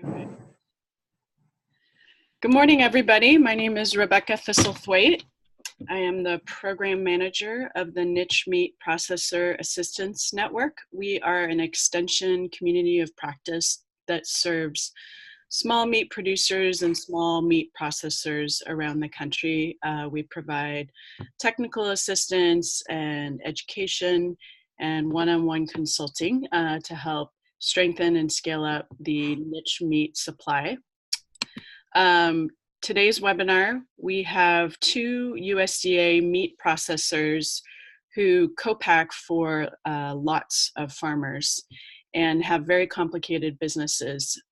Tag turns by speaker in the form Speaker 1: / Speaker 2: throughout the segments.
Speaker 1: All right. Good morning, everybody. My name is Rebecca Thistlethwaite. I am the program manager of the Niche Meat Processor Assistance Network. We are an extension community of practice that serves small meat producers and small meat processors around the country. We provide technical assistance and education and one-on-one consulting to help strengthen and scale up the niche meat supply. Today's webinar, we have two USDA meat processors who co-pack for lots of farmers and have very complicated businesses.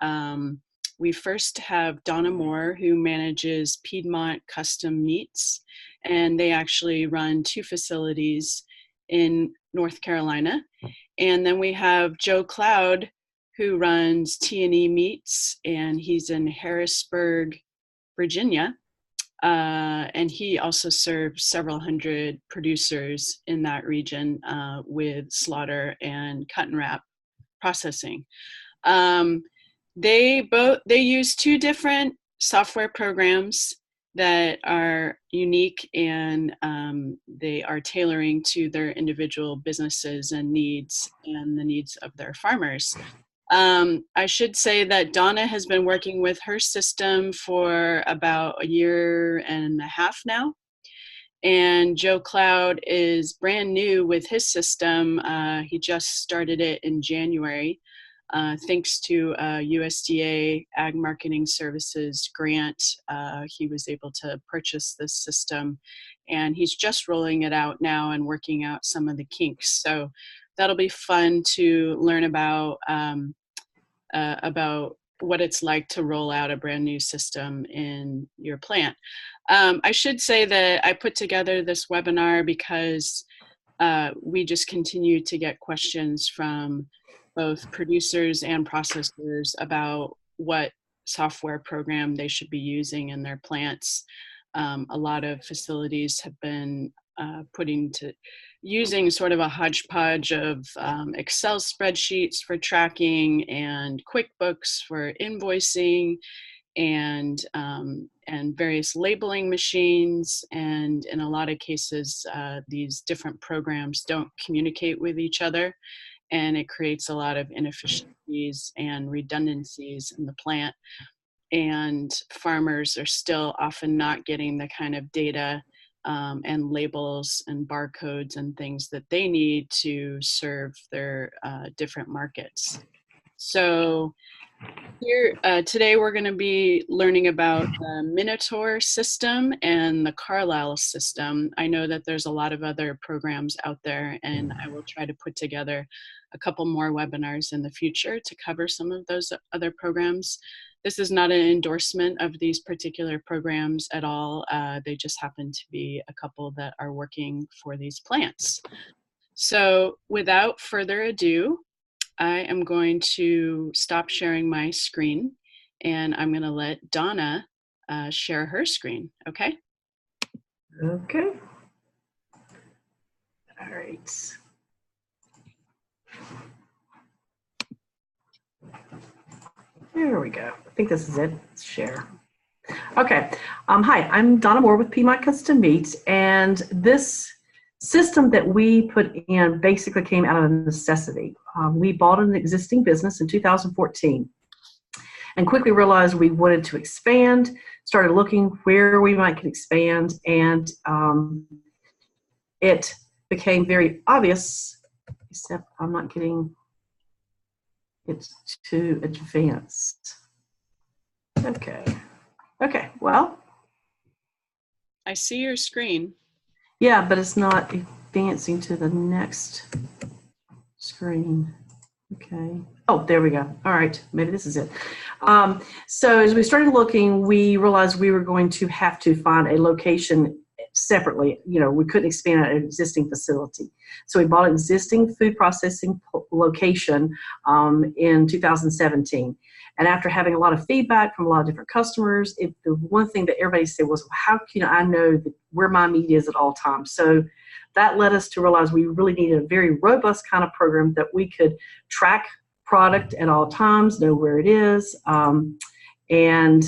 Speaker 1: We first have Donna Moore, who manages Piedmont Custom Meats, and they actually run two facilities in North Carolina. And then we have Joe Cloud, who runs T&E Meats, and he's in Harrisburg, Virginia. And he also serves several hundred producers in that region with slaughter and cut and wrap processing. They use two different software programs that are unique, and they are tailoring to their individual businesses and needs and the needs of their farmers. I should say that Donna has been working with her system for about a year and a half now. And Joe Cloud is brand new with his system. He just started it in January. Thanks to USDA Ag Marketing Services grant, he was able to purchase this system, and he's just rolling it out now and working out some of the kinks. So that'll be fun to learn about what it's like to roll out a brand new system in your plant. I should say that I put together this webinar because we just continue to get questions from both producers and processors about what software program they should be using in their plants. A lot of facilities have been using sort of a hodgepodge of Excel spreadsheets for tracking and QuickBooks for invoicing and various labeling machines. And in a lot of cases, these different programs don't communicate with each other, and it creates a lot of inefficiencies and redundancies in the plant. And farmers are still often not getting the kind of data and labels and barcodes and things that they need to serve their different markets. So here today we're going to be learning about the Minotaur system and the Carlisle system. I know that there's a lot of other programs out there, and I will try to put together a couple more webinars in the future to cover some of those other programs. This is not an endorsement of these particular programs at all. They just happen to be a couple that are working for these plants. So without further ado, I am going to stop sharing my screen, and I'm going to let Donna share her screen, okay?
Speaker 2: Okay. All right. There we go. I think this is it. Let's share. Okay. Hi, I'm Donna Moore with Piedmont Custom Meats, and this system that we put in basically came out of necessity. We bought an existing business in 2014 and quickly realized we wanted to expand, started looking where we might expand, and it became very obvious, except I'm not getting it too advanced. Okay, well.
Speaker 1: I see your screen.
Speaker 2: Yeah, but it's not advancing to the next screen. Okay. Oh, there we go. All right, maybe this is it. So as we started looking, we realized we were going to have to find a location separately. You know, we couldn't expand an existing facility. So we bought an existing food processing location in 2017. And after having a lot of feedback from a lot of different customers, the one thing that everybody said was, well, how can I know that where my meat is at all times? So that led us to realize we really needed a very robust kind of program that we could track product at all times, know where it is. And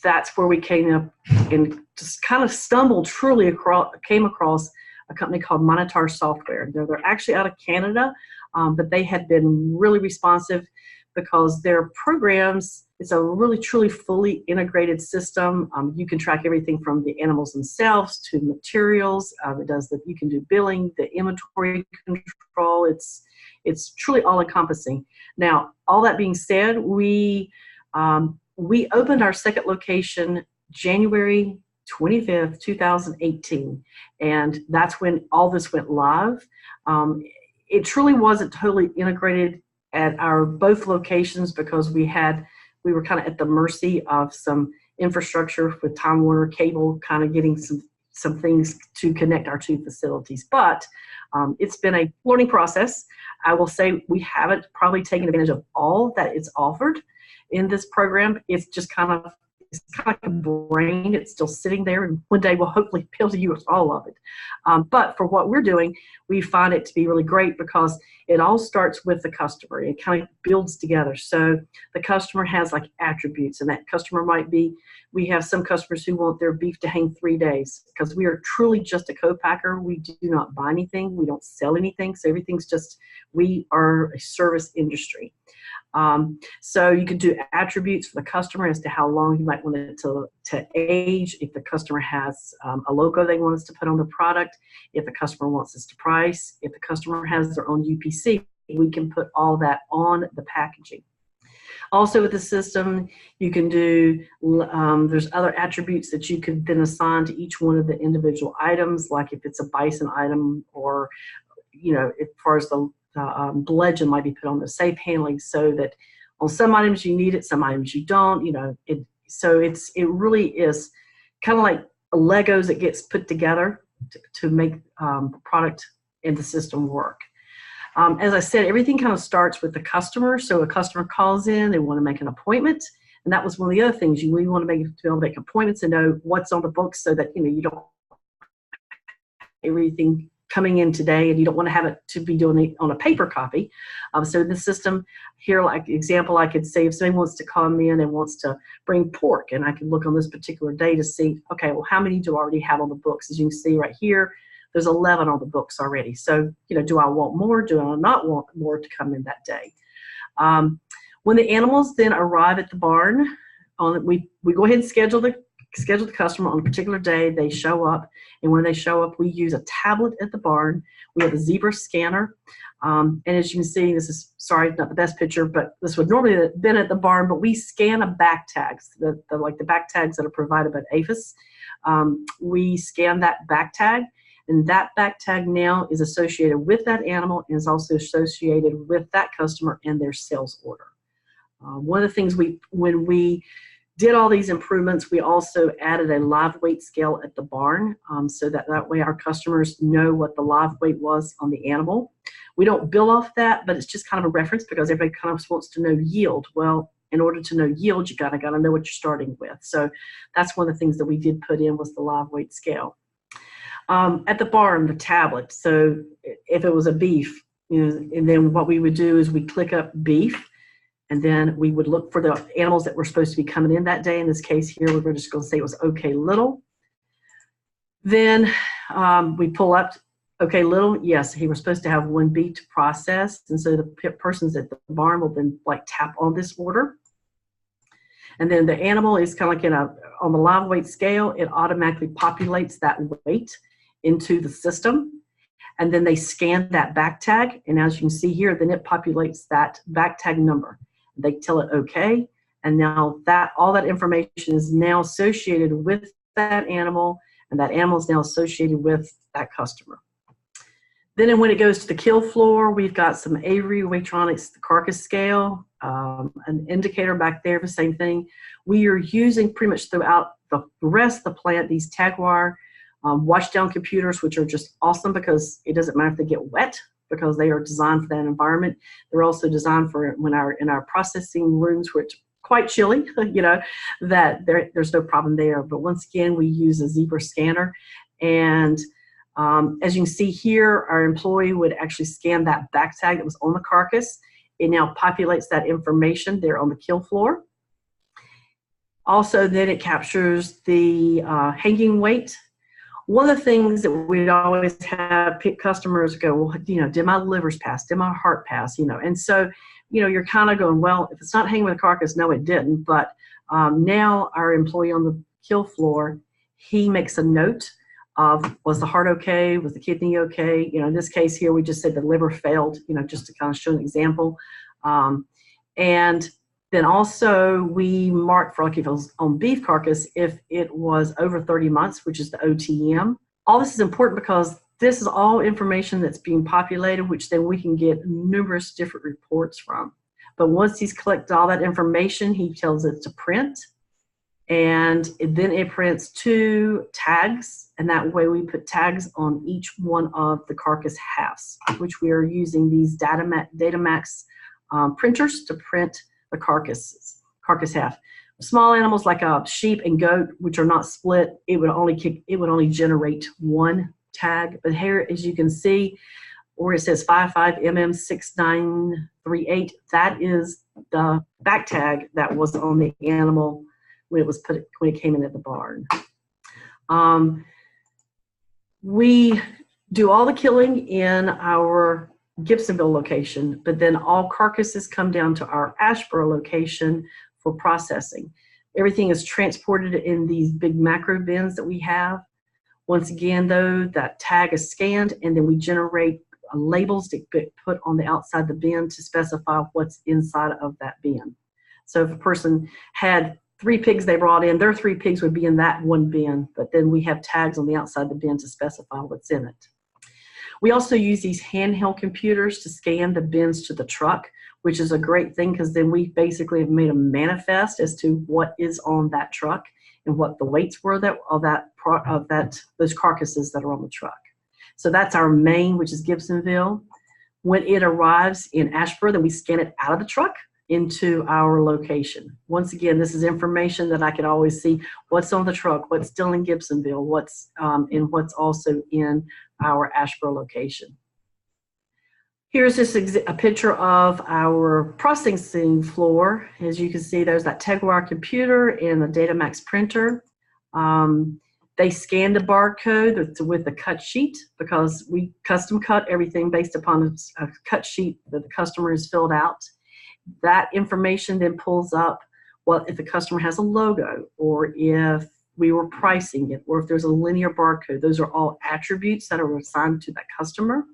Speaker 2: that's where we came up and just kind of stumbled truly across, came across a company called Minotaur Software. They're actually out of Canada, but they had been really responsive because their programs, it's a really truly fully integrated system. You can track everything from the animals themselves to materials. It does that. You can do billing, the inventory control. It's truly all encompassing. Now, all that being said, we opened our second location January 25th, 2018, and that's when all this went live. It truly wasn't totally integrated at our both locations because we were kind of at the mercy of some infrastructure with Time Warner Cable, kind of getting some things to connect our two facilities. But it's been a learning process. I will say we haven't probably taken advantage of all that it's offered in this program. It's kind of like a brain. It's still sitting there, and one day we'll hopefully be able to use all of it. But for what we're doing, we find it to be really great because it all starts with the customer. It kind of builds together. So the customer has like attributes, and that customer might be, we have some customers who want their beef to hang 3 days because we are truly just a co-packer. We do not buy anything. We don't sell anything. So everything's just, we are a service industry. So you can do attributes for the customer as to how long you might want it to age. If the customer has a logo they want us to put on the product, if the customer wants us to price, if the customer has their own UPC, we can put all that on the packaging. Also with the system, you can do, there's other attributes that you could then assign to each one of the individual items, like if it's a bison item or, you know, as far as the legend might be put on the safe handling, so that on some items you need it, some items you don't, you know, it really is kind of like Legos that gets put together to make the product and the system work. As I said, everything kind of starts with the customer. So a customer calls in, they want to make an appointment, and that was one of the other things we want to be able to make appointments and know what's on the books, so that, you know, you don't everything coming in today and you don't want to have it to be doing it on a paper copy. So the system here, like example, I could say if somebody wants to come in and wants to bring pork, and I can look on this particular day to see, okay, well, how many do I already have on the books? As you can see right here, there's 11 on the books already. So, you know, do I want more? Do I not want more to come in that day? When the animals then arrive at the barn, we go ahead and schedule the customer on a particular day. They show up, and when they show up, we use a tablet at the barn. We have a zebra scanner, and as you can see, this is, sorry, not the best picture, but this would normally have been at the barn, but we scan a back tags, like the back tags that are provided by APHIS. We scan that back tag, and that back tag now is associated with that animal and is also associated with that customer and their sales order. One of the things when we did all these improvements, we also added a live weight scale at the barn, so that way our customers know what the live weight was on the animal. We don't bill off that, but it's just kind of a reference because everybody kind of wants to know yield. Well, in order to know yield, you gotta know what you're starting with. So that's one of the things that we did put in was the live weight scale. At the barn, the tablet. So if it was a beef, you know, and then what we would do is we click up beef, and then we would look for the animals that were supposed to be coming in that day. In this case here, we're just going to say it was OK Little. Then we pull up OK Little. Yes, he was supposed to have one beef to process. And so the persons at the barn will then like tap on this order. And then the animal is kind of like on the live weight scale, it automatically populates that weight into the system. And then they scan that back tag. And as you can see here, then it populates that back tag number. They tell it okay, and now all that information is now associated with that animal, and that animal is now associated with that customer. Then when it goes to the kill floor, we've got some Avery Weightronics, the carcass scale, an indicator back there, the same thing. We are using pretty much throughout the rest of the plant these Tagwire washdown computers, which are just awesome because it doesn't matter if they get wet, because they are designed for that environment. They're also designed for when in our processing rooms, where it's quite chilly, you know, that there's no problem there. But once again, we use a zebra scanner. And as you can see here, our employee would actually scan that back tag that was on the carcass. it now populates that information there on the kill floor. Also, then it captures the hanging weight. One of the things that we'd always have customers go, well, you know, did my livers pass? Did my heart pass? You know, and so, you know, you're kind of going, well, if it's not hanging with a carcass, no, it didn't. But now our employee on the kill floor, he makes a note of, was the heart okay? Was the kidney okay? You know, in this case here, we just said the liver failed, you know, just to kind of show an example. And then also we mark for, like, if it was on beef carcass, if it was over 30 months, which is the OTM. All this is important because this is all information that's being populated, which then we can get numerous different reports from. But once he's collected all that information, he tells it to print. And then it prints 2 tags. And that way we put tags on each one of the carcass halves, which we are using these Datamax printers to print the carcass half. Small animals like a sheep and goat, which are not split, it would only generate 1 tag. But here, as you can see, where it says 55mm6938, that is the back tag that was on the animal when it came in at the barn. We do all the killing in our Gibsonville location, but then all carcasses come down to our Asheboro location for processing. Everything is transported in these big macro bins that we have. Once again, though, that tag is scanned, and then we generate labels that get put on the outside of the bin to specify what's inside of that bin. So if a person had 3 pigs they brought in, their 3 pigs would be in that one bin, but then we have tags on the outside of the bin to specify what's in it. We also use these handheld computers to scan the bins to the truck, which is a great thing because then we basically have made a manifest as to what is on that truck and what the weights were those carcasses that are on the truck. So that's our main, which is Gibsonville. When it arrives in Asheboro, then we scan it out of the truck into our location. Once again, this is information that I could always see what's on the truck, what's still in Gibsonville, and what's also in our Asheboro location. Here's just a picture of our processing floor. As you can see, there's that Tegwire computer and the Datamax printer. They scan the barcode with the cut sheet because we custom cut everything based upon a cut sheet that the customer has filled out. That information then pulls up, well, if the customer has a logo, or if we were pricing it, or if there's a linear barcode. Those are all attributes that are assigned to that customer.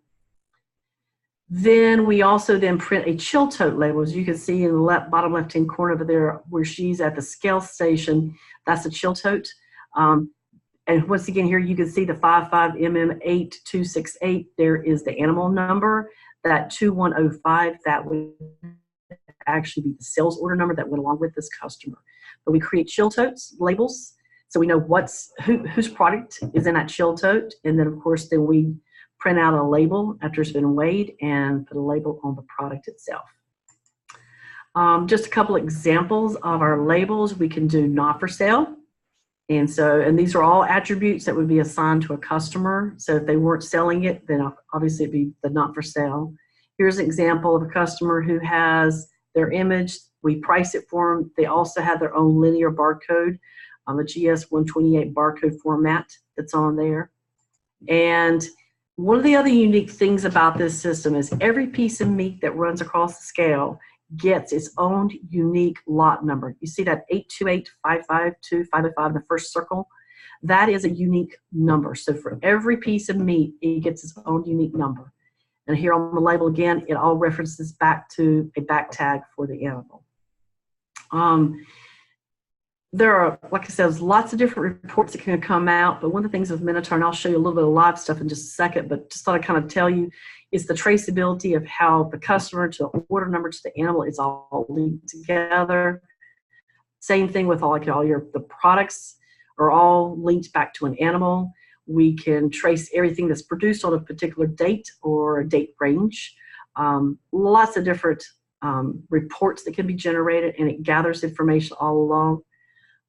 Speaker 2: Then we also then print a chill tote label. As you can see in the bottom left-hand corner over there where she's at the scale station, that's a chill tote. And once again, here you can see the 55mm8268. There is the animal number. That 2105, that would actually be the sales order number that went along with this customer. But we create chill totes labels, so we know whose product is in that chill tote, and then of course then we print out a label after it's been weighed and put a label on the product itself. Just a couple examples of our labels. We can do not for sale, and these are all attributes that would be assigned to a customer. So if they weren't selling it, then obviously it'd be the not for sale. Here's an example of a customer who has their image. We price it for them. They also have their own linear barcode, a GS128 barcode format that's on there. And one of the other unique things about this system is every piece of meat that runs across the scale gets its own unique lot number. You see that 828552505 in the first circle? That is a unique number. So for every piece of meat, it gets its own unique number. And here on the label again, it all references back to a back tag for the animal. There are, like I said, there's lots of different reports that can come out, but one of the things with Minotaur, and I'll show you a little bit of live stuff in just a second, but just thought I'd kind of tell you, is the traceability of how the customer to the order number to the animal is all linked together. Same thing with the products are all linked back to an animal. We can trace everything that's produced on a particular date or a date range. Lots of different reports that can be generated, and it gathers information all along.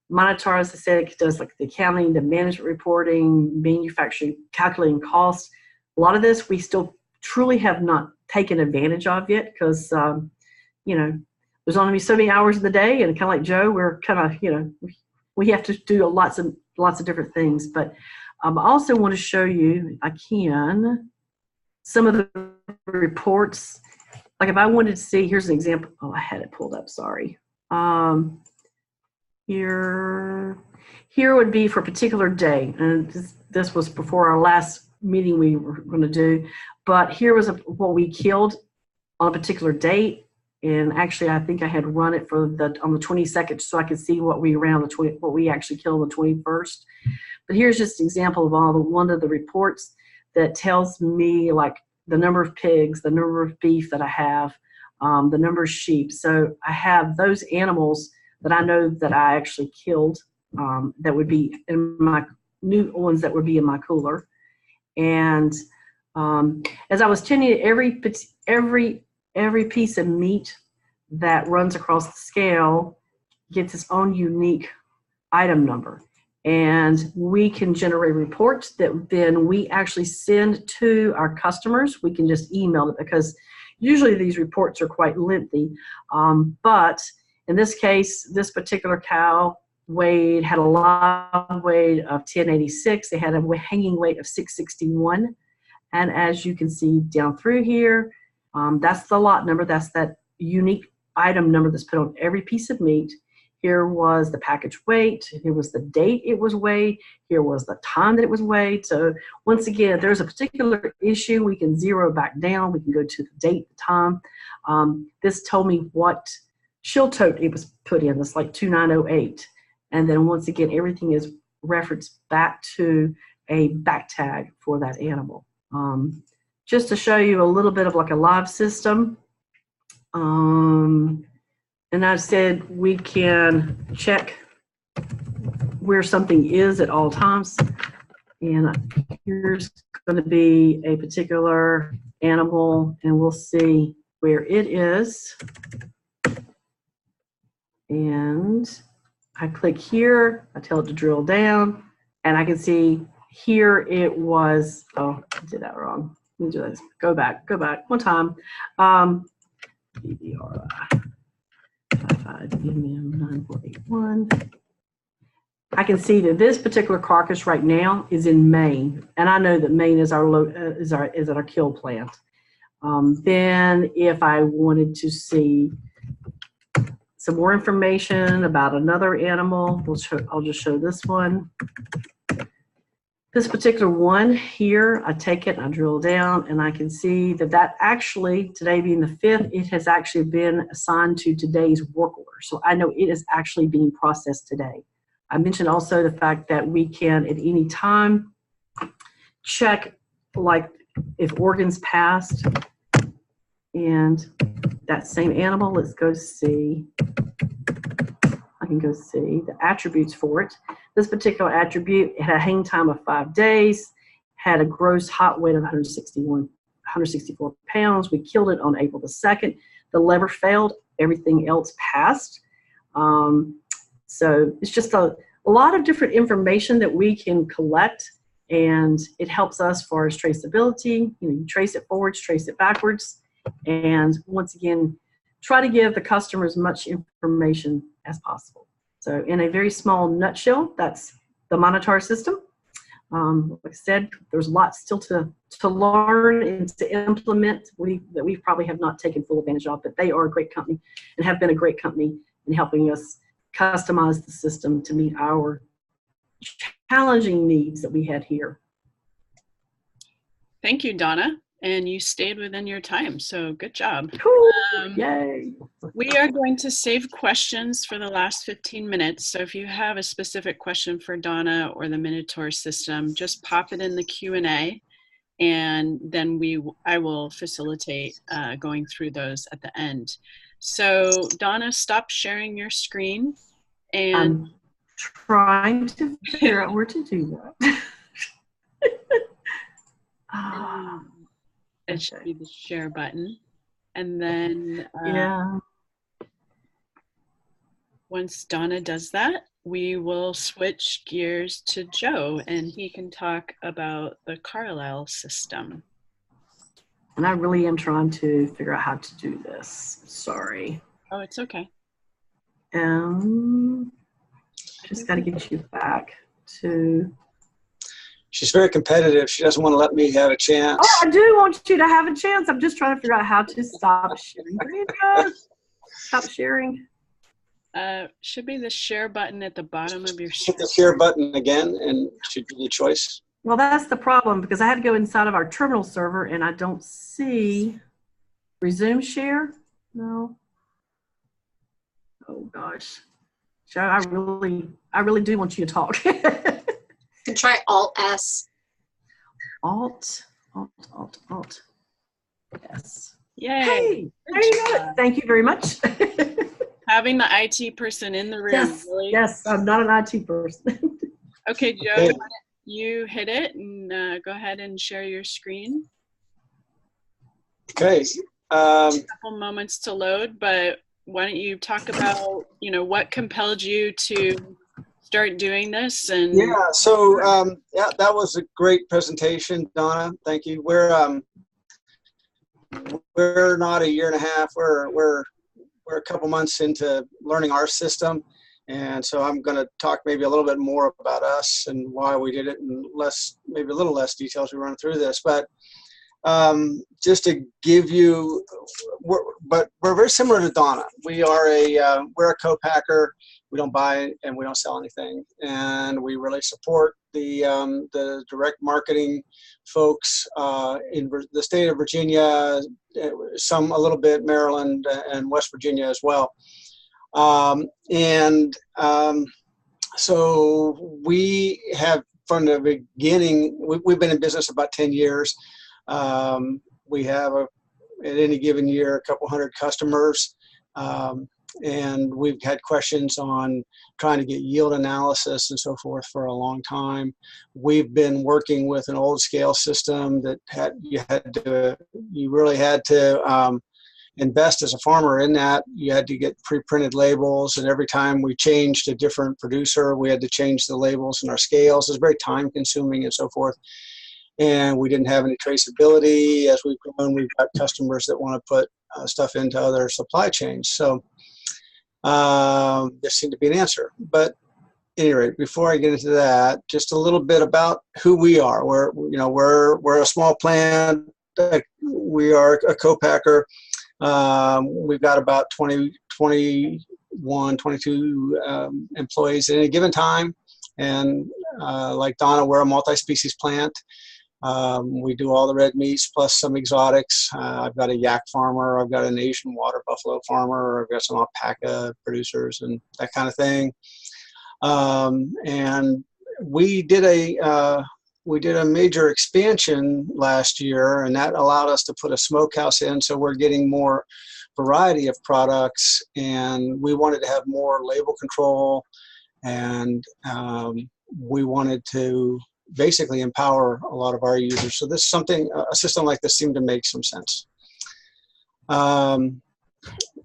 Speaker 2: Minotaur, as I said, it does like the accounting, the management reporting, manufacturing, calculating costs. A lot of this we still truly have not taken advantage of yet because there's only so many hours in the day, and kind of like Joe, we're kind of, we have to do lots of different things. But I also want to show you, I can, some of the reports. Like if I wanted to see, here's an example. Oh, I had it pulled up, sorry. Here would be for a particular day, and this was before our last meeting we were going to do, but here was what we killed on a particular date. And actually, I think I had run it on the 22nd, so I could see what we ran on what we actually killed on the 21st. But here's just an example of one of the reports that tells me like the number of pigs, the number of beef that I have, the number of sheep. So I have those animals that I know that I actually killed, that would be in my new ones that would be in my cooler. And as I was telling you, every piece of meat that runs across the scale gets its own unique item number. And we can generate reports that then we actually send to our customers. We can just email it because usually these reports are quite lengthy. But in this case, this particular cow had a live weight of 1086. They had a hanging weight of 661. And as you can see down through here, that's the lot number. That's that unique item number that's put on every piece of meat. Here was the package weight. Here was the date it was weighed. Here was the time that it was weighed. So once again, if there's a particular issue, we can zero back down. We can go to the date, the time. This told me what shield tote it was put in. It's like 2908. And then once again, everything is referenced back to a back tag for that animal. Just to show you a little bit of like a live system. And I said we can check where something is at all times. And here's going to be a particular animal, and we'll see where it is. And I click here, I tell it to drill down, and I can see here it was, oh, I did that wrong. Let me do this. Go back one time. BBRI 55MM9481. I can see that this particular carcass right now is in Maine, and I know that Maine is our kill plant. Then if I wanted to see some more information about another animal, I'll just show this one. This particular one here, I take it and I drill down, and I can see that actually, today being the 5th, it has actually been assigned to today's work order. So I know it is actually being processed today. I mentioned also the fact that we can at any time check like if organs passed, and that same animal, let's go see. I can go see the attributes for it. This particular attribute, it had a hang time of 5 days, had a gross hot weight of 164 pounds. We killed it on April the 2nd. The liver failed, everything else passed. So it's just a lot of different information that we can collect, and it helps us for as traceability. You trace it forwards, trace it backwards, and once again, try to give the customer as much information as possible. So in a very small nutshell, that's the Minotaur system. Like I said, there's lots still to learn and to implement that we probably have not taken full advantage of, but they are a great company and have been a great company in helping us customize the system to meet our challenging needs that we had here.
Speaker 1: Thank you, Donna. And you stayed within your time, so good job.
Speaker 2: Yay!
Speaker 1: We are going to save questions for the last 15 minutes. So if you have a specific question for Donna or the Minotaur system, just pop it in the Q&A, and then I will facilitate going through those at the end. So Donna, stop sharing your screen. And
Speaker 2: I'm trying to figure out where to do that.
Speaker 1: It should be the share button. And then
Speaker 2: yeah.
Speaker 1: Once Donna does that, we will switch gears to Joe, and he can talk about the Carlisle system.
Speaker 2: And I really am trying to figure out how to do this. Sorry.
Speaker 1: Oh, it's okay.
Speaker 2: Just got to get you back to.
Speaker 3: She's very competitive. She doesn't want to let me have a chance.
Speaker 2: Oh, I do want you to have a chance. I'm just trying to figure out how to stop sharing. There you go. Stop sharing.
Speaker 1: Should be the share button at the bottom of your screen.
Speaker 3: Hit the share button again, and should be the choice.
Speaker 2: Well, that's the problem because I had to go inside of our terminal server and I don't see resume share. No. Oh gosh. Joe, I really do want you to talk.
Speaker 4: You can try Alt-S.
Speaker 2: Alt. Yes.
Speaker 1: Yay.
Speaker 2: Hey, there you go. Thank you very much.
Speaker 1: Having the IT person in the room.
Speaker 2: Yes,
Speaker 1: really.
Speaker 2: yes, I'm not an IT person.
Speaker 1: Okay, Joe,
Speaker 3: Okay.
Speaker 1: you hit it and go ahead and share your screen.
Speaker 3: Okay.
Speaker 1: A couple moments to load, but why don't you talk about, what compelled you to start doing this? And
Speaker 3: Yeah. So yeah, that was a great presentation, Donna. Thank you. We're not a year and a half. We're a couple months into learning our system, and so I'm going to talk maybe a little bit more about us and why we did it, and maybe a little less detail as we run through this. But just to give you, we're very similar to Donna. We're a co-packer. We don't buy and we don't sell anything, and we really support the direct marketing folks in the state of Virginia, a little bit Maryland and West Virginia as well. So we have, from the beginning, we've been in business about 10 years. We have at any given year a couple hundred customers, and we've had questions on trying to get yield analysis and so forth for a long time. We've been working with an old scale system that you really had to invest as a farmer in that. You had to get pre-printed labels, and every time we changed a different producer, we had to change the labels in our scales. It was very time consuming and so forth. And we didn't have any traceability. As we've grown, we've got customers that want to put stuff into other supply chains. So there seemed to be an answer. But anyway, before I get into that, just a little bit about who we are. We're a small plant. We are a co-packer. We've got about 22 employees at any given time. And like Donna, we're a multi-species plant. We do all the red meats plus some exotics. I've got a yak farmer. I've got an Asian water buffalo farmer. I've got some alpaca producers and that kind of thing. And we did a major expansion last year, and that allowed us to put a smokehouse in. So we're getting more variety of products, and we wanted to have more label control, and we wanted to basically empower a lot of our users. So a system like this seemed to make some sense.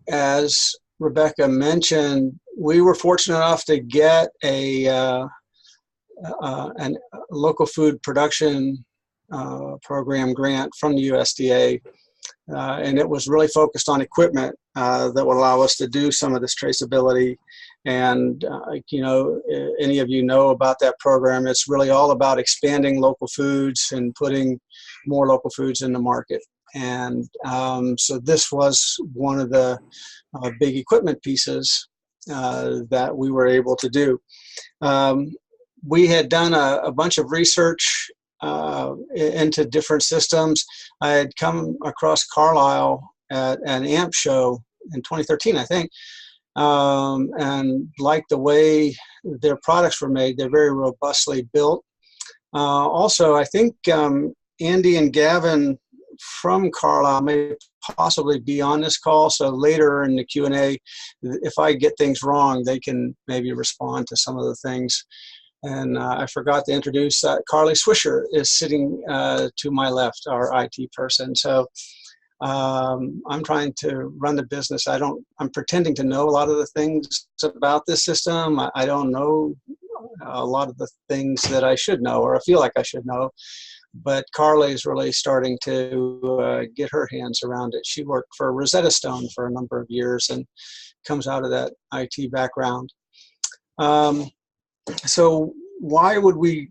Speaker 3: As Rebecca mentioned, we were fortunate enough to get a local food production program grant from the USDA, and it was really focused on equipment that would allow us to do some of this traceability. And any of you know about that program. It's really all about expanding local foods and putting more local foods in the market. And so this was one of the big equipment pieces that we were able to do. We had done a bunch of research into different systems. I had come across Carlisle at an AMP show in 2013, I think, and liked the way their products were made. They're very robustly built. Also, I think Andy and Gavin from Carlisle may possibly be on this call, so later in the Q&A, if I get things wrong, they can maybe respond to some of the things. And I forgot to introduce Carly Swisher is sitting to my left, our IT person. So I'm trying to run the business. I'm pretending to know a lot of the things about this system. I don't know a lot of the things that I should know, or I feel like I should know. but Carly is really starting to get her hands around it. She worked for Rosetta Stone for a number of years and comes out of that IT background. So why would we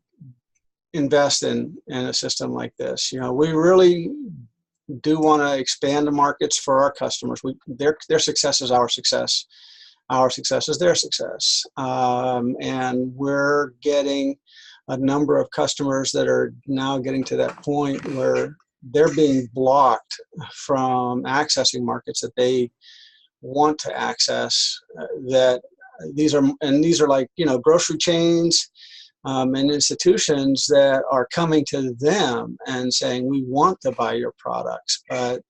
Speaker 3: invest in a system like this? We really do want to expand the markets for our customers. Their success is our success. Our success is their success. And we're getting a number of customers that are now getting to that point where they're being blocked from accessing markets that they want to access. These are like, grocery chains and institutions that are coming to them and saying, we want to buy your products, but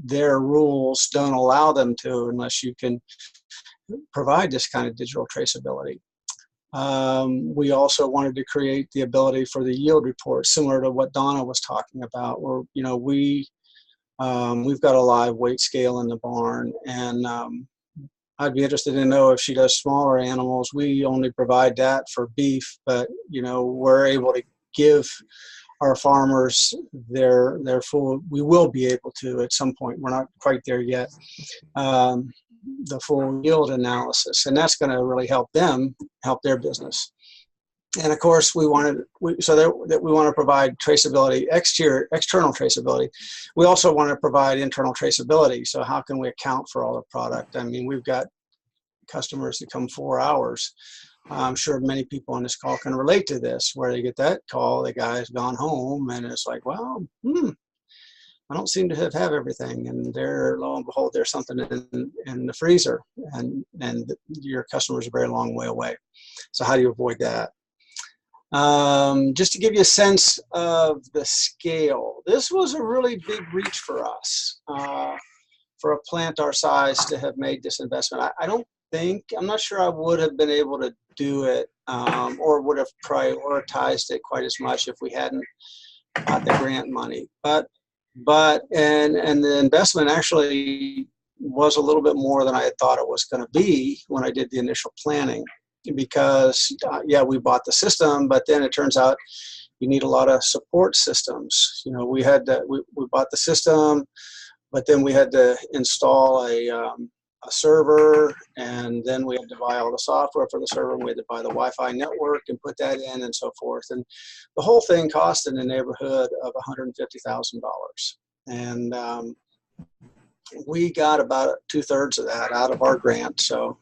Speaker 3: their rules don't allow them to unless you can provide this kind of digital traceability. We also wanted to create the ability for the yield report, similar to what Donna was talking about, where we've got a live weight scale in the barn, and I'd be interested to know if she does smaller animals. We only provide that for beef, but we're able to give our farmers their full. We will be able to at some point. We're not quite there yet. The full yield analysis, and that's going to really help their business. And of course, we want to provide traceability, external traceability. We also want to provide internal traceability. So how can we account for all the product? I mean, we've got customers that come 4 hours. I'm sure many people on this call can relate to this, where they get that call, the guy's gone home, and it's like, well, I don't seem to have everything, and there, lo and behold, there's something in the freezer, and your customer's a very long way away. So how do you avoid that? Just to give you a sense of the scale, this was a really big reach for us, for a plant our size to have made this investment. I'm not sure I would have been able to do it or would have prioritized it quite as much if we hadn't got the grant money. But the investment actually was a little bit more than I had thought it was going to be when I did the initial planning, because we bought the system, but then it turns out you need a lot of support systems. We bought the system, but then we had to install a server, and then we had to buy all the software for the server, and we had to buy the Wi-Fi network and put that in, and so forth. And the whole thing cost in the neighborhood of $150,000. And we got about 2/3 of that out of our grant. So,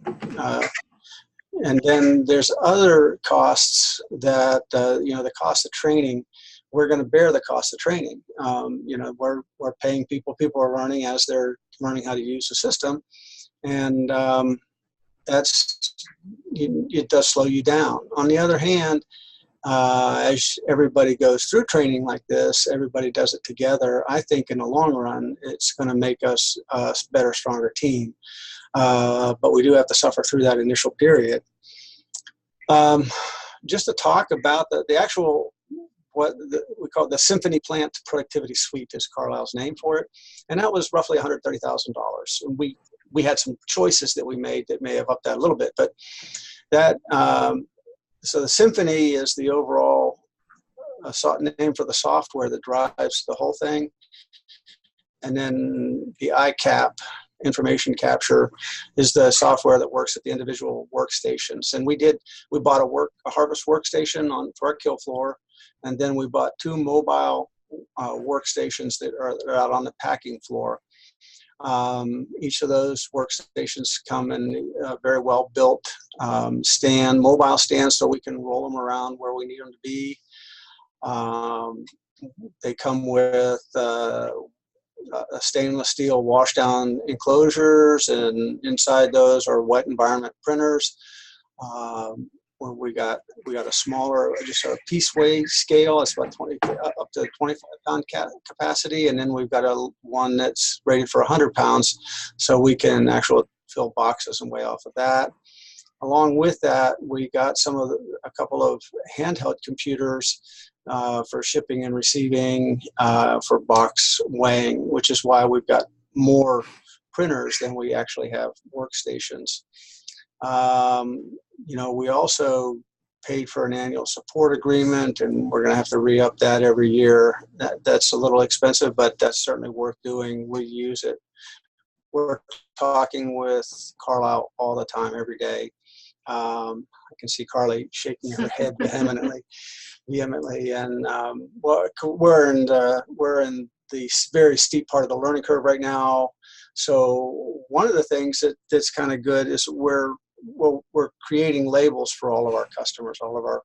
Speaker 3: and then there's other costs that, the cost of training. We're going to bear the cost of training. We're paying people are learning as they're learning how to use the system. And it does slow you down. On the other hand, as everybody goes through training like this, everybody does it together. I think in the long run, it's going to make us a better, stronger team. But we do have to suffer through that initial period. Just to talk about the actual, what we call the Symphony Plant Productivity Suite is Carlisle's name for it. And that was roughly $130,000. And we had some choices that we made that may have upped that a little bit, but that, so the Symphony is the overall name for the software that drives the whole thing. And then the ICAP, information capture, is the software that works at the individual workstations. And we bought a harvest workstation for our kill floor, and then we bought 2 mobile workstations that are out on the packing floor. Each of those workstations come in a very well built mobile stand, so we can roll them around where we need them to be. They come with stainless steel wash down enclosures, and inside those are wet environment printers. When we got a smaller, just a piece weight scale. It's about up to 25-pound capacity, and then we've got one that's rated for 100 pounds, so we can actually fill boxes and weigh off of that. Along with that, we got a couple of handheld computers for shipping and receiving, for box weighing, which is why we've got more printers than we actually have workstations. We also paid for an annual support agreement, and we're going to have to re-up that every year. That's a little expensive, but that's certainly worth doing. We use it. We're talking with Carlisle all the time, every day. I can see Carly shaking her head vehemently, and we're in the very steep part of the learning curve right now. So one of the things that's kind of good is we're creating labels for all of our customers, all of our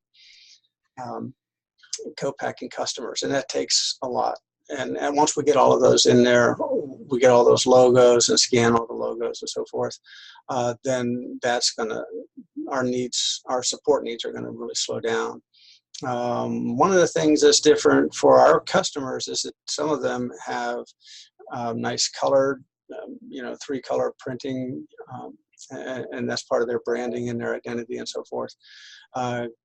Speaker 3: co-packing customers, and that takes a lot. And once we get all of those in there, we get all those logos and scan all the logos and so forth, then that's our support needs are going to really slow down. One of the things that's different for our customers is that some of them have nice colored, 3-color printing, and that's part of their branding and their identity and so forth.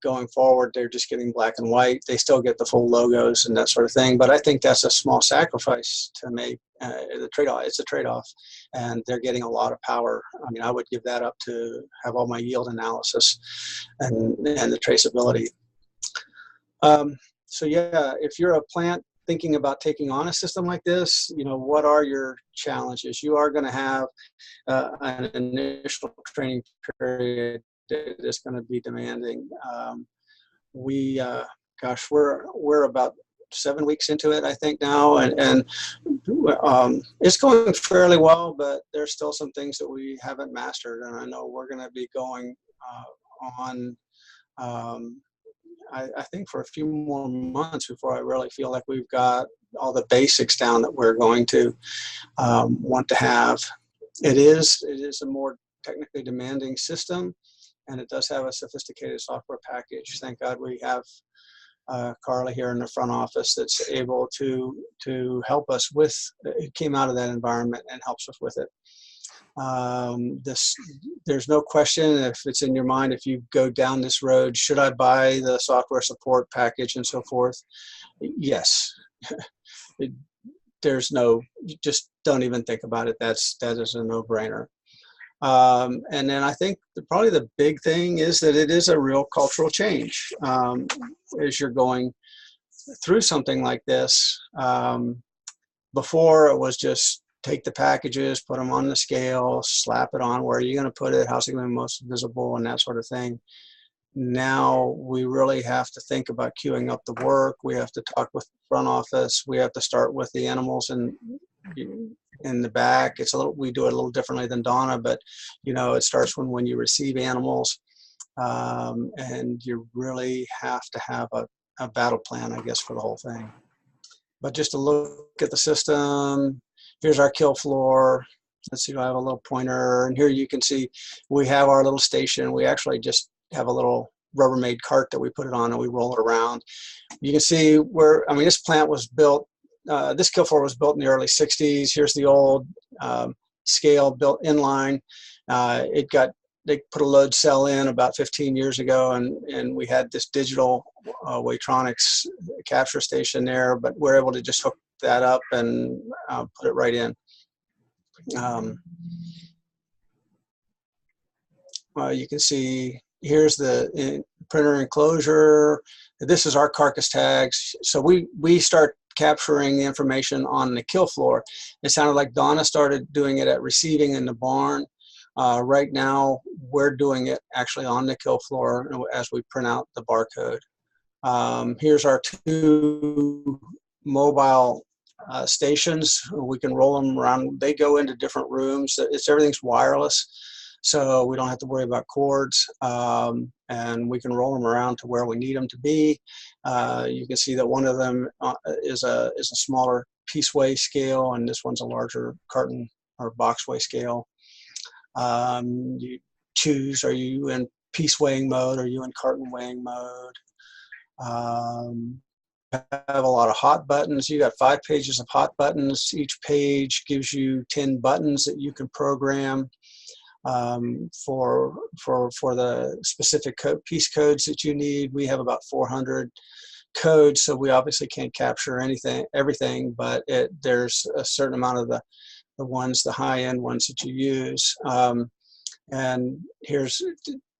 Speaker 3: Going forward, they're just getting black and white. They still get the full logos and that sort of thing, but I think that's a small sacrifice to make. The trade-off, it's a trade-off, and they're getting a lot of power. I mean, I would give that up to have all my yield analysis and the traceability. So yeah, if you're a plant thinking about taking on a system like this, what are your challenges? You are going to have an initial training period that is going to be demanding. We're about 7 weeks into it, I think now, and it's going fairly well, but there's still some things that we haven't mastered, and I know we're going to be going on. I think for a few more months before I really feel like we've got all the basics down that we're going to want to have. It is a more technically demanding system, and it does have a sophisticated software package. Thank God we have Carly here in the front office that's able to help us with. It came out of that environment and helps us with it. There's no question, if it's in your mind, if you go down this road, should I buy the software support package and so forth? Yes. Just don't even think about it. That is a no-brainer. And then I think probably the big thing is that it is a real cultural change as you're going through something like this. Before it was just take the packages, put them on the scale, slap it on, where are you going to put it, how's it going to be most visible, and that sort of thing. Now we really have to think about queuing up the work. We have to talk with the front office. We have to start with the animals in the back. We do it a little differently than Donna, but it starts when you receive animals, and you really have to have a battle plan, I guess, for the whole thing. But just to look at the system, here's our kill floor. Let's see, I have a little pointer, and here you can see we have our little station. We actually just have a little Rubbermaid cart that we put it on and we roll it around. You can see this plant was built, this kill floor was built in the early 60s. Here's the old scale built inline. They put a load cell in about 15 years ago, and we had this digital Weightronics capture station there, but we're able to just hook that up and put it right in. You can see here's the printer enclosure. This is our carcass tags. So we start capturing the information on the kill floor. It sounded like Donna started doing it at receiving in the barn. Right now, we're doing it actually on the kill floor as we print out the barcode. Here's our 2 mobile stations. We can roll them around. They go into different rooms. Everything's wireless, so we don't have to worry about cords, and we can roll them around to where we need them to be. You can see that one of them is a smaller piece weigh scale, and this one's a larger carton or box weigh scale. You choose, are you in piece weighing mode? Are you in carton weighing mode? Have a lot of hot buttons. You got 5 pages of hot buttons. Each page gives you 10 buttons that you can program for the specific piece codes that you need. We have about 400 codes, so we obviously can't capture everything, but there's a certain amount of the high-end ones that you use. And here's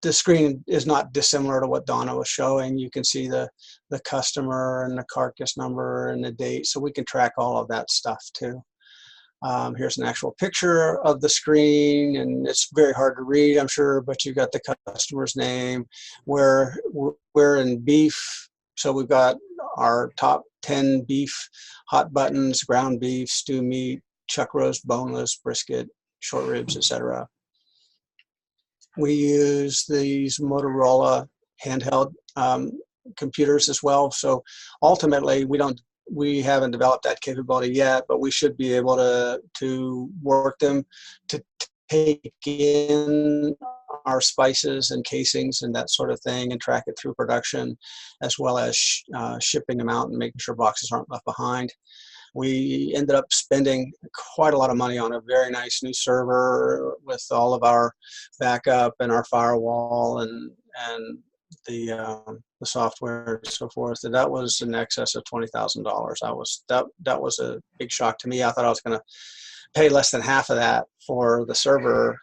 Speaker 3: the screen is not dissimilar to what Donna was showing. You can see the customer and the carcass number and the date, so we can track all of that stuff too. Here's an actual picture of the screen, and it's very hard to read, I'm sure, but you got the customer's name. We're in beef, so we've got our top 10 beef hot buttons: ground beef, stew meat, chuck roast, boneless, brisket, short ribs, etc. We use these Motorola handheld computers as well. So ultimately, we haven't developed that capability yet, but we should be able to work them to take in our spices and casings and that sort of thing and track it through production, as well as shipping them out and making sure boxes aren't left behind. We ended up spending quite a lot of money on a very nice new server with all of our backup and our firewall and the software and so forth. And that was in excess of $20,000. That was a big shock to me. I thought I was going to pay less than half of that for the server.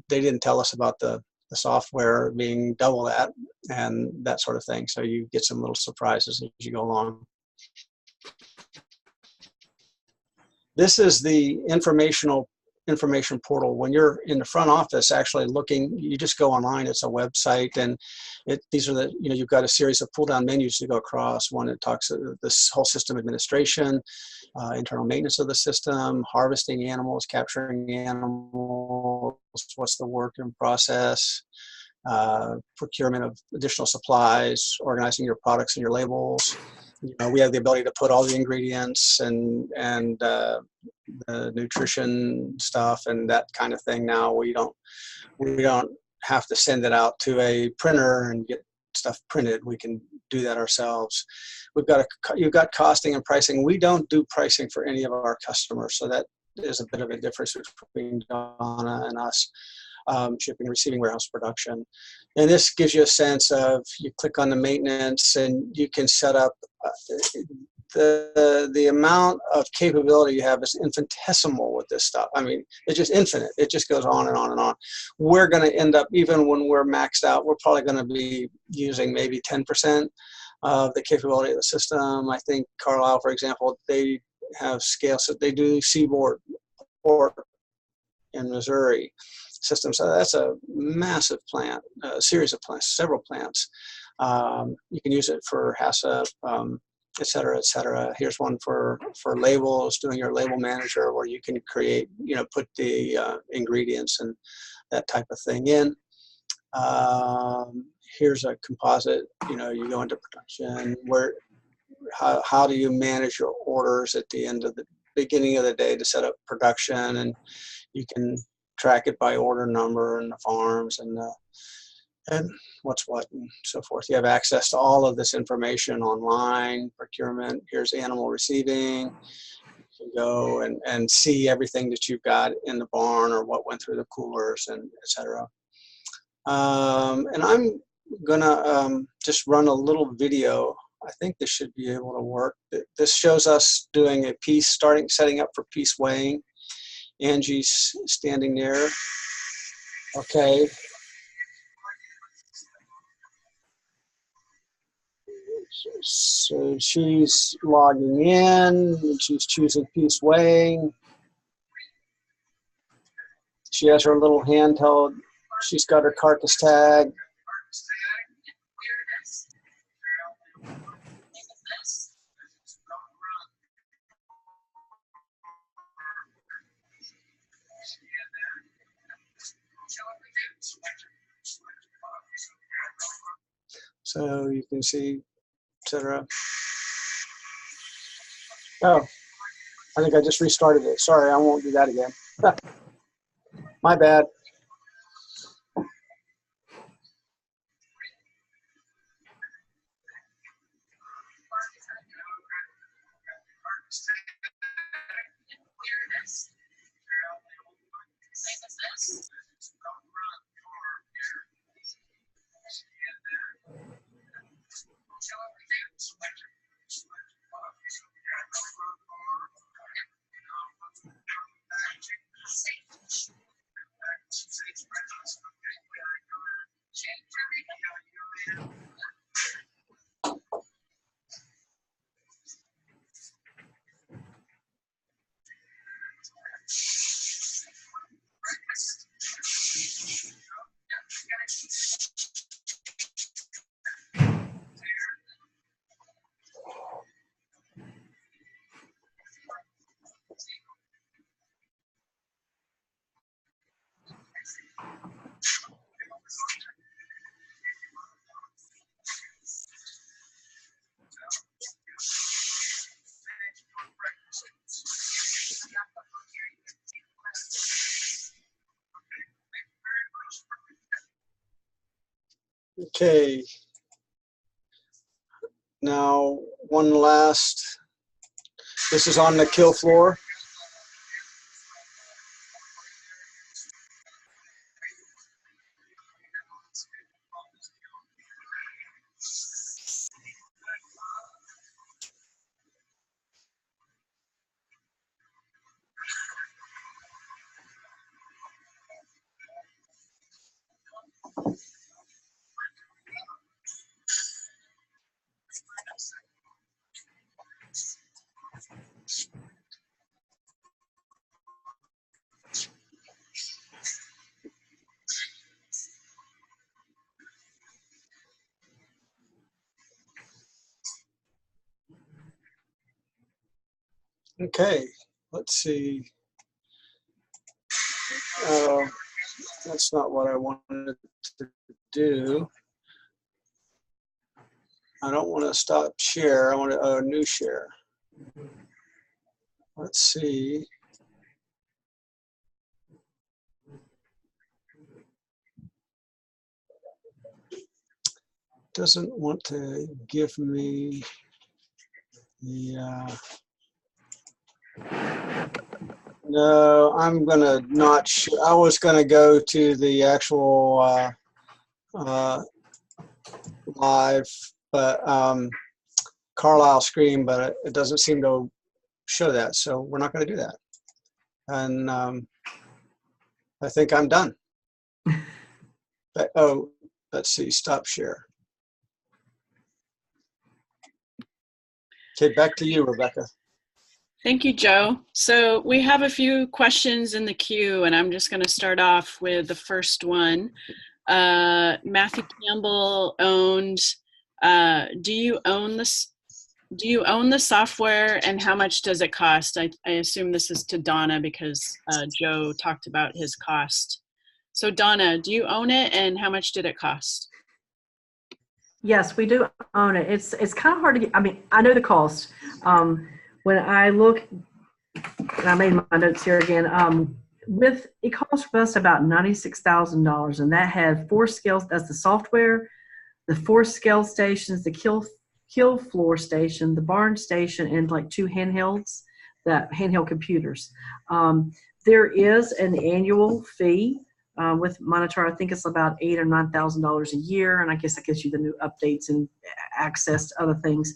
Speaker 3: They didn't tell us about the software being double that and that sort of thing. So you get some little surprises as you go along. This is the information portal. When you're in the front office actually looking, you just go online. It's a website, and these are the, you've got a series of pull-down menus to go across. One that talks this whole system administration, internal maintenance of the system, harvesting animals, capturing animals, what's the work in process, procurement of additional supplies, organizing your products and your labels. We have the ability to put all the ingredients and the nutrition stuff and that kind of thing. Now we don't have to send it out to a printer and get stuff printed. We can do that ourselves. You've got costing and pricing. We don't do pricing for any of our customers, so that is a bit of a difference between Donna and us. Shipping and receiving, warehouse, production. And this gives you a sense of, you click on the maintenance and you can set up the amount of capability you have is infinitesimal with this stuff. I mean, it's just infinite. It just goes on and on and on. We're going to end up, even when we're maxed out, we're probably going to be using maybe 10% of the capability of the system. I think Carlisle, for example, they have scale, so they do seaboard port in Missouri system. So that's a massive plant, a series of plants, several plants. You can use it for HACCP, et cetera, et cetera. Here's one for labels, doing your label manager, where you can create, put the ingredients and that type of thing in. Here's a composite, you go into production, how do you manage your orders at the beginning of the day to set up production, and you can track it by order number and the farms and what's what and so forth. You have access to all of this information online, procurement. Here's animal receiving. You can go and see everything that you've got in the barn or what went through the coolers and et cetera. And I'm gonna just run a little video. I think this should be able to work. This shows us doing a piece, setting up for piece weighing. Angie's standing there. Okay. So she's logging in. She's choosing piece weighing. She has her little handheld. She's got her carcass tag. So you can see, etc. Oh, I think I just restarted it. Sorry, I won't do that again. My bad. Okay. Now, one last, this is on the kill floor. Okay, let's see. That's not what I wanted to do. I don't want to stop share. I want to new share. Let's see. Doesn't want to give me the. No, I'm gonna not. I was gonna go to the actual live, but Carlisle screen, but it doesn't seem to show that, so we're not going to do that. And I think I'm done. But, oh, let's see, stop share. Okay, back to you, Rebecca.
Speaker 1: Thank you, Joe. So we have a few questions in the queue, and I'm just going to start off with the first one. Matthew Campbell owned, do you own this? Do you own the software, and how much does it cost? I assume this is to Donna because Joe talked about his cost. So Donna, do you own it, and how much did it cost?
Speaker 2: Yes, we do own it. It's kind of hard to get. I mean, I know the cost. When I look, and I made my notes here again. It cost us about $96,000, and that had 4 scales. That's the software, the 4 scale stations, the kill floor station, the barn station, and like 2 handhelds, that handheld computers. There is an annual fee with Minotaur. I think it's about $8,000 or $9,000 a year, and I guess that gives you the new updates and access to other things.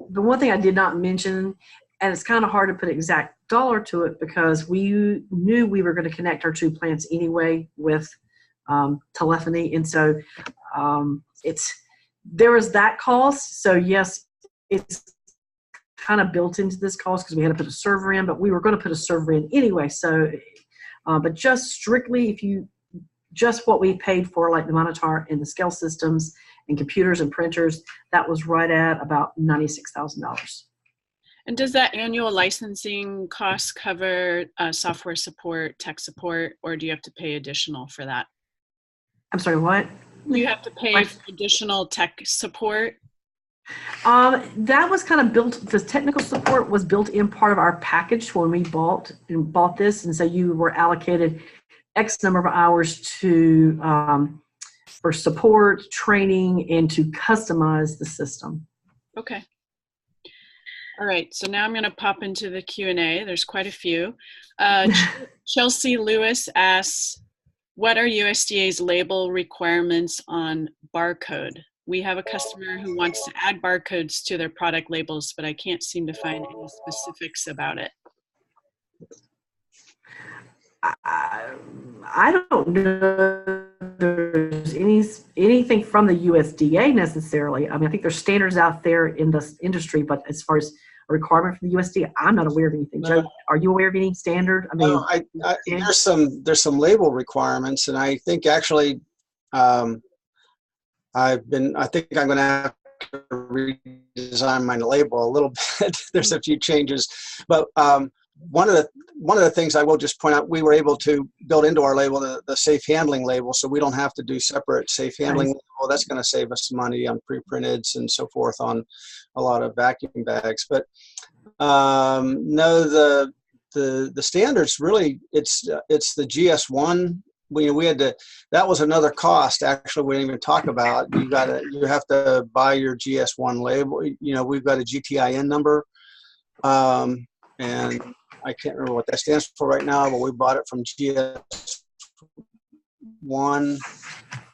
Speaker 2: The one thing I did not mention, and it's kind of hard to put an exact dollar to it because we knew we were going to connect our 2 plants anyway with telephony, and so there is that cost. So yes, it's kind of built into this cost because we had to put a server in, but we were going to put a server in anyway. So, but just strictly, just what we paid for, like the Minotaur and the scale systems and computers and printers, that was right at about $96,000.
Speaker 1: And does that annual licensing cost cover software support, tech support, or do you have to pay additional for that?
Speaker 2: I'm sorry, what?
Speaker 1: You have to pay for additional tech support?
Speaker 2: That was kind of built, the technical support was built in part of our package when we bought this, and so you were allocated X number of hours to for support, training, and to customize the system.
Speaker 1: Okay. All right, so now I'm going to pop into the Q&A. There's quite a few. Chelsea Lewis asks, what are USDA's label requirements on barcode? We have a customer who wants to add barcodes to their product labels, but I can't seem to find any specifics about it.
Speaker 2: I don't know there's anything from the USDA necessarily. I mean, I think there's standards out there in the industry, but as far as a requirement from the USDA, I'm not aware of anything. Joe, are you aware of any standard? I mean,
Speaker 3: there's some label requirements, and I think actually, I think I'm going to have to redesign my label a little bit. There's a few changes, but one of the things I will just point out, we were able to build into our label the safe handling label, so we don't have to do separate safe handling label. That's going to save us money on pre-printeds and so forth on a lot of vacuum bags. But no, the standards really, it's the GS1. We had to, that was another cost actually we didn't even talk about. You have to buy your GS1 label. We've got a GTIN number, and I can't remember what that stands for right now, but we bought it from GS1,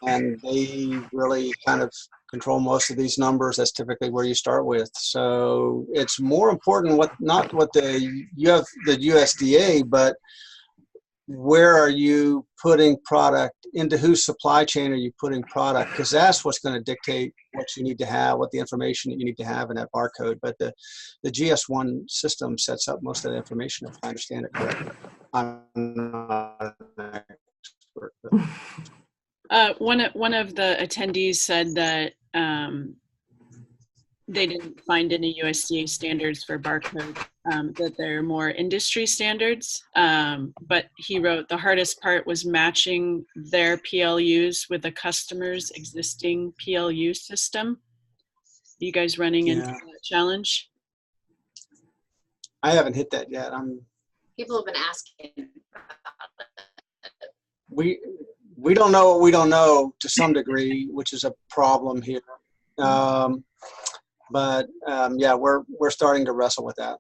Speaker 3: and they really kind of control most of these numbers. That's typically where you start with. So it's more important not what you have the USDA, but where are you putting product, into whose supply chain are you putting product? Because that's what's going to dictate what you need to have, what the information that you need to have in that barcode. But the GS1 system sets up most of the information, if I understand it correctly. I'm not an expert.
Speaker 1: One of the attendees said that they didn't find any USDA standards for barcode, that they're more industry standards. But he wrote the hardest part was matching their PLUs with the customer's existing PLU system. Are you guys running into that challenge?
Speaker 3: I haven't hit that yet.
Speaker 4: People have been asking about it.
Speaker 3: We don't know what we don't know to some degree, which is a problem here. But yeah, we're starting to wrestle with that.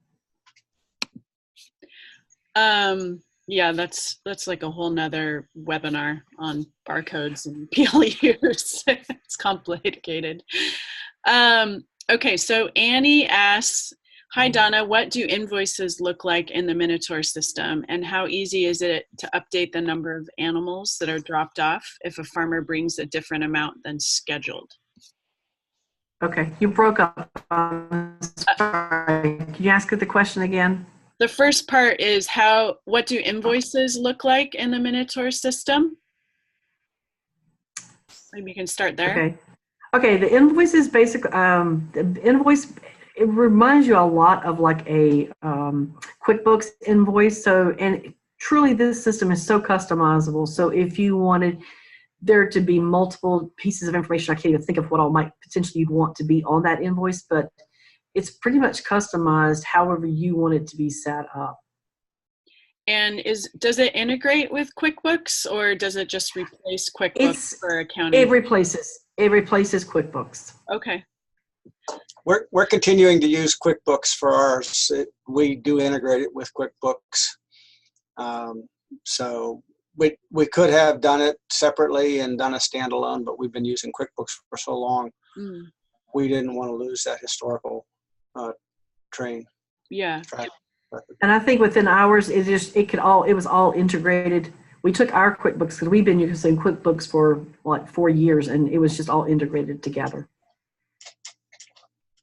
Speaker 1: Yeah, that's like a whole nother webinar on barcodes and PLUs. It's complicated. Okay, so Annie asks, hi Donna, what do invoices look like in the Minotaur system, and how easy is it to update the number of animals that are dropped off if a farmer brings a different amount than scheduled?
Speaker 2: Okay, you broke up. Sorry. Can you ask the question again?
Speaker 1: The first part is what do invoices look like in the Minotaur system? Maybe you can start there.
Speaker 2: Okay, the invoice is basically, the invoice, it reminds you a lot of like a QuickBooks invoice. So, and truly this system is so customizable. So if you wanted there to be multiple pieces of information, I can't even think of what all might potentially you'd want to be on that invoice, but it's pretty much customized however you want it to be set up.
Speaker 1: And does it integrate with QuickBooks, or does it just replace QuickBooks for accounting?
Speaker 2: It replaces QuickBooks.
Speaker 1: Okay.
Speaker 3: We're continuing to use QuickBooks for ours. We do integrate it with QuickBooks. So we could have done it separately and done a standalone, but we've been using QuickBooks for so long. We didn't want to lose that historical train.
Speaker 1: Yeah.
Speaker 2: And I think within ours, it was all integrated. We took our QuickBooks, because we've been using QuickBooks for like 4 years, and it was just all integrated together.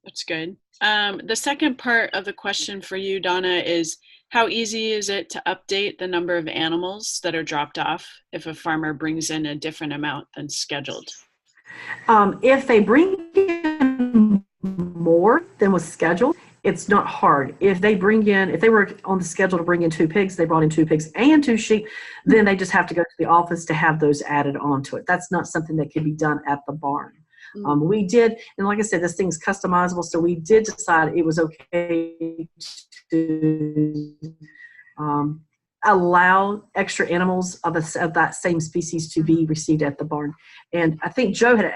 Speaker 1: That's good. The second part of the question for you, Donna, is how easy is it to update the number of animals that are dropped off if a farmer brings in a different amount than scheduled?
Speaker 2: If they bring in more than was scheduled, it's not hard. If they were on the schedule to bring in 2 pigs, they brought in 2 pigs and 2 sheep, then they just have to go to the office to have those added onto it. That's not something that can be done at the barn. We did, and like I said, this thing's customizable, so we did decide it was okay to allow extra animals of that same species to be received at the barn. And I think Joe had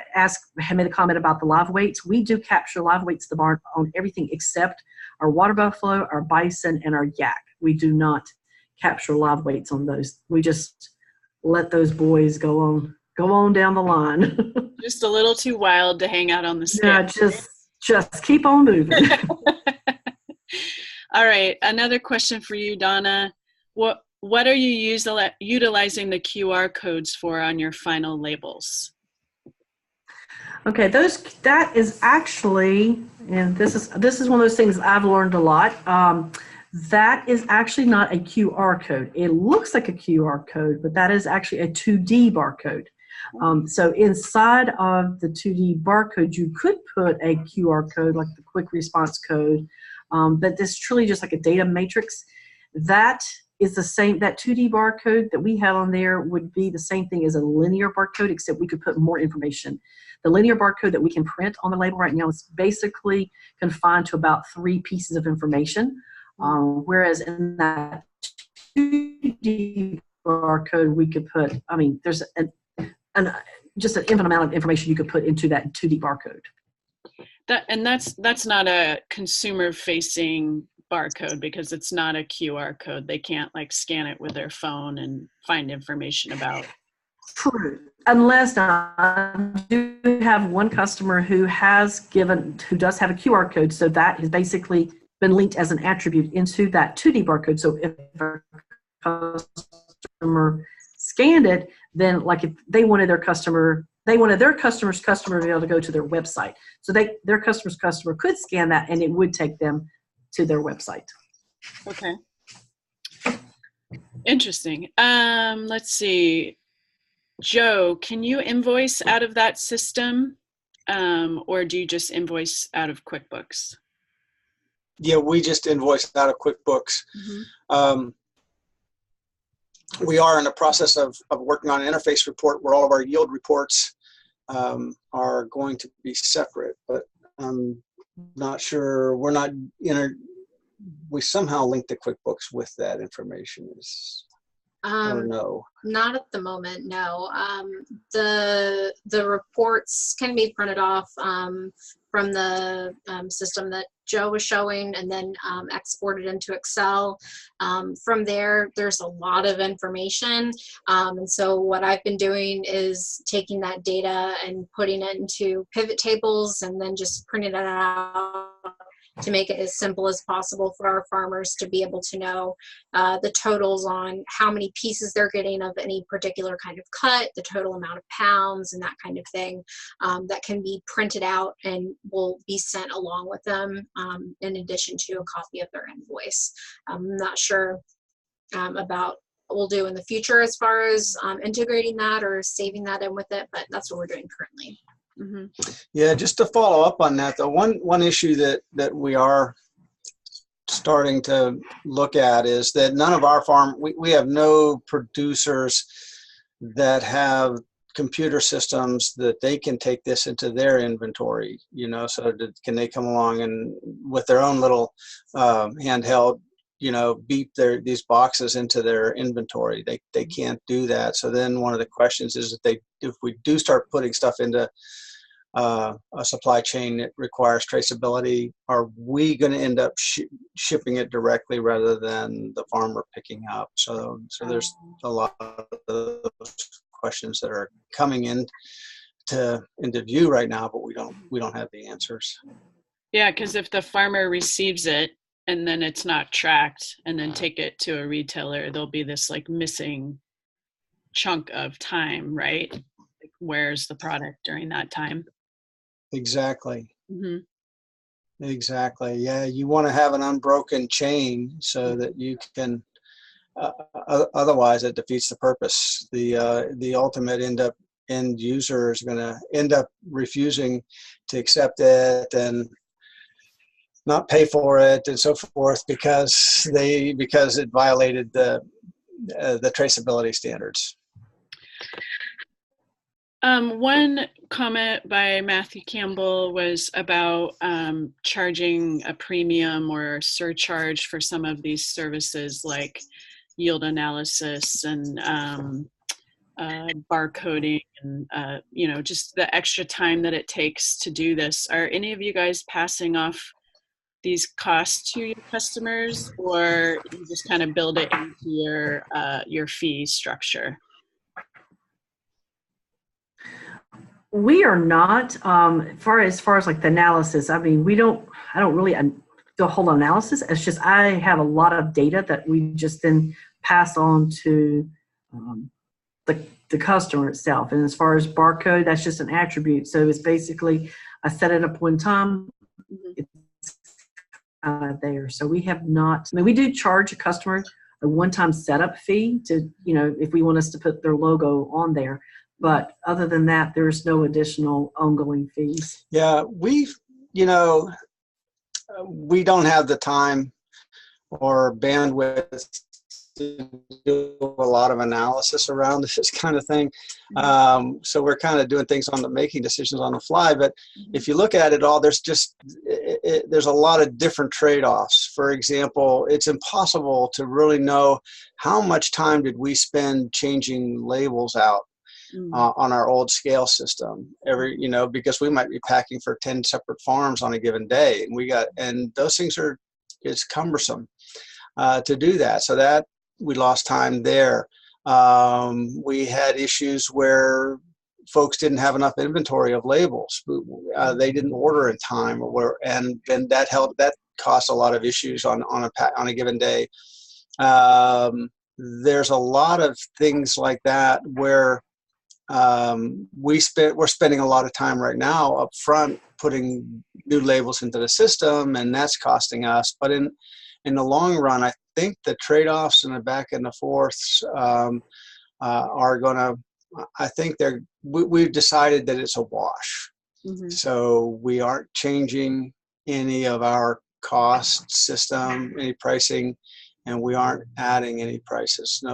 Speaker 2: made a comment about the live weights. We do capture live weights at the barn on everything except our water buffalo, our bison, and our yak. We do not capture live weights on those. We just let those boys go on down the line.
Speaker 1: Just a little too wild to hang out on the scale.
Speaker 2: Yeah, just keep on moving.
Speaker 1: All right, another question for you, Donna. what are you utilizing the QR codes for on your final labels?
Speaker 2: Okay, that is actually, and this is one of those things I've learned a lot. That is actually not a QR code. It looks like a QR code, but that is actually a 2D barcode. So inside of the 2D barcode, you could put a QR code like the quick response code, but this is truly just like a data matrix. That is the same, that 2D barcode that we have on there would be the same thing as a linear barcode, except we could put more information. The linear barcode that we can print on the label right now is basically confined to about 3 pieces of information, whereas in that 2D barcode, we could put, I mean, there's just an infinite amount of information you could put into that 2D barcode.
Speaker 1: That's not a consumer-facing barcode because it's not a QR code. They can't like scan it with their phone and find information about.
Speaker 2: True, unless I do have one customer who does have a QR code, so that has basically been linked as an attribute into that 2D barcode. So if a customer scanned it, then like if they wanted their customer's customer to be able to go to their website. So their customer's customer could scan that and it would take them to their website.
Speaker 1: Okay. Interesting. Let's see. Joe, can you invoice out of that system? Or do you just invoice out of QuickBooks?
Speaker 3: Yeah, we just invoice out of QuickBooks.
Speaker 1: Mm-hmm.
Speaker 3: We are in the process of working on an interface report where all of our yield reports are going to be separate, but I'm not sure. We're not we somehow link the QuickBooks with that information. I don't know.
Speaker 4: Not at the moment, no. The reports can be printed off from the system that Joe was showing and then exported into Excel. From there, there's a lot of information. And so what I've been doing is taking that data and putting it into pivot tables and then just printing it out to make it as simple as possible for our farmers to be able to know the totals on how many pieces they're getting of any particular kind of cut, the total amount of pounds and that kind of thing, that can be printed out and will be sent along with them in addition to a copy of their invoice. I'm not sure about what we'll do in the future as far as integrating that or saving that in with it, but that's what we're doing currently.
Speaker 1: Mm-hmm.
Speaker 3: Yeah, just to follow up on that, the one issue that we are starting to look at is that none of our we have no producers that have computer systems that they can take this into their inventory, so can they come along and with their own little handheld, beep these boxes into their inventory. They can't do that. So then one of the questions is if we do start putting stuff into a supply chain that requires traceability, are we going to end up shipping it directly rather than the farmer picking up? So there's a lot of those questions that are coming into view right now, but we don't have the answers.
Speaker 1: Yeah, because if the farmer receives it and then it's not tracked and then take it to a retailer, there'll be this like missing chunk of time, right? Like, where's the product during that time?
Speaker 3: Exactly.
Speaker 1: Mm-hmm.
Speaker 3: Exactly. Yeah, you want to have an unbroken chain so that you can. Otherwise, it defeats the purpose. The ultimate end user is going to end up refusing to accept it and not pay for it and so forth because it violated the traceability standards.
Speaker 1: One comment by Matthew Campbell was about charging a premium or surcharge for some of these services like yield analysis and barcoding and just the extra time that it takes to do this. Are any of you guys passing off these costs to your customers, or you just kind of build it into your fee structure?
Speaker 2: We are not, as far as like the analysis, I mean, I don't really do a whole analysis. It's just, I have a lot of data that we just then pass on to the customer itself. And as far as barcode, that's just an attribute. So it's basically, I set it up one time, it's there. So we have not, I mean, we do charge a customer a one-time setup fee to, if we want us to put their logo on there. But other than that, there's no additional ongoing fees.
Speaker 3: Yeah, we don't have the time or bandwidth to do a lot of analysis around this kind of thing. So we're kind of doing things making decisions on the fly. But if you look at it all, there's there's a lot of different trade-offs. For example, it's impossible to really know how much time did we spend changing labels out on our old scale system because we might be packing for 10 separate farms on a given day, and those things it's cumbersome to do that. So that we lost time there. We had issues where folks didn't have enough inventory of labels. They didn't order in time, and then that cost a lot of issues on a given day. There's a lot of things like that where we're spending a lot of time right now up front putting new labels into the system, and that's costing us. But in the long run, I think the trade-offs in the back and the forths are going to, I think we've decided that it's a wash. So we aren't changing any of our cost system, any pricing, and we aren't adding any prices.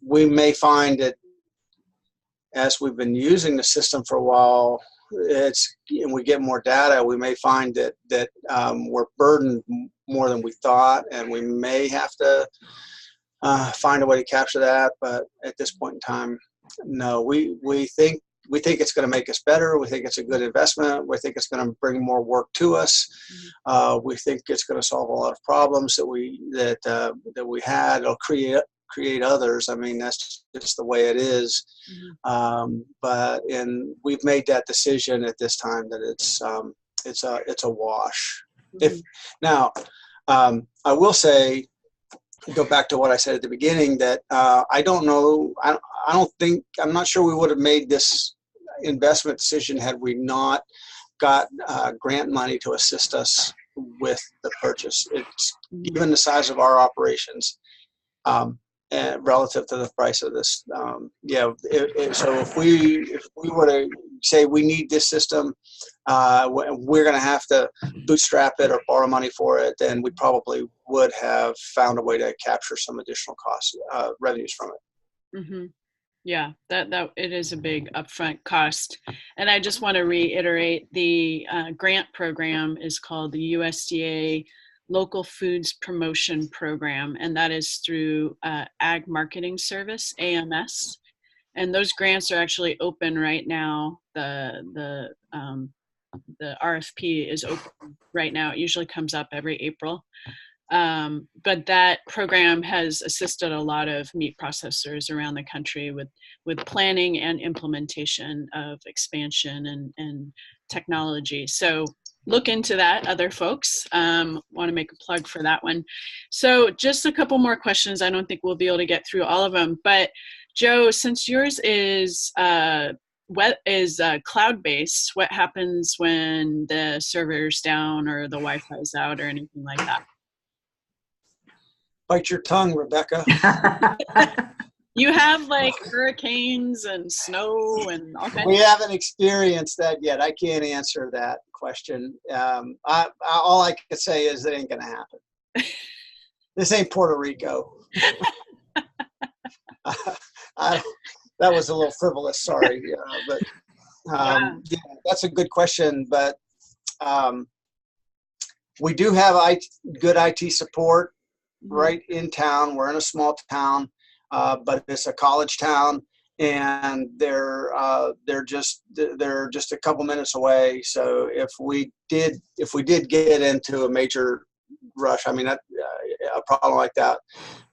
Speaker 3: We may find that as we've been using the system for a while, and we get more data, we may find that we're burdened more than we thought, and we may have to find a way to capture that. But at this point in time, no. We think it's going to make us better. We think it's a good investment. We think it's going to bring more work to us. We think it's going to solve a lot of problems that we had. It'll create others. I mean, that's just the way it is. But we've made that decision at this time that it's a wash. I will say, go back to what I said at the beginning, that I don't know. I'm not sure we would have made this investment decision had we not got grant money to assist us with the purchase. It's given the size of our operations. And relative to the price of this, so if we were to say we need this system, we're going to have to bootstrap it or borrow money for it, then we probably would have found a way to capture some additional costs, revenues from it.
Speaker 1: Yeah, that it is a big upfront cost. And I just want to reiterate, the grant program is called the USDA Local Foods Promotion Program, and that is through Ag Marketing Service, AMS. And those grants are actually open right now. The RFP is open right now. It usually comes up every April. But that program has assisted a lot of meat processors around the country with planning and implementation of expansion and technology. So look into that, other folks. Want to make a plug for that one. So just a couple more questions. I don't think we'll be able to get through all of them. But Joe, since yours is cloud-based, what happens when the server's down or the Wi-Fi's out or anything like that?
Speaker 3: Bite your tongue, Rebecca.
Speaker 1: You have like hurricanes and snow and all kinds.
Speaker 3: We haven't experienced that yet. I can't answer that question. All I can say is it ain't going to happen. This ain't Puerto Rico. That was a little frivolous. Sorry, but yeah, that's a good question. But we do have good IT support right in town. We're in a small town. But it's a college town, and they're just a couple minutes away. So if we did get into a major rush, I mean, a problem like that,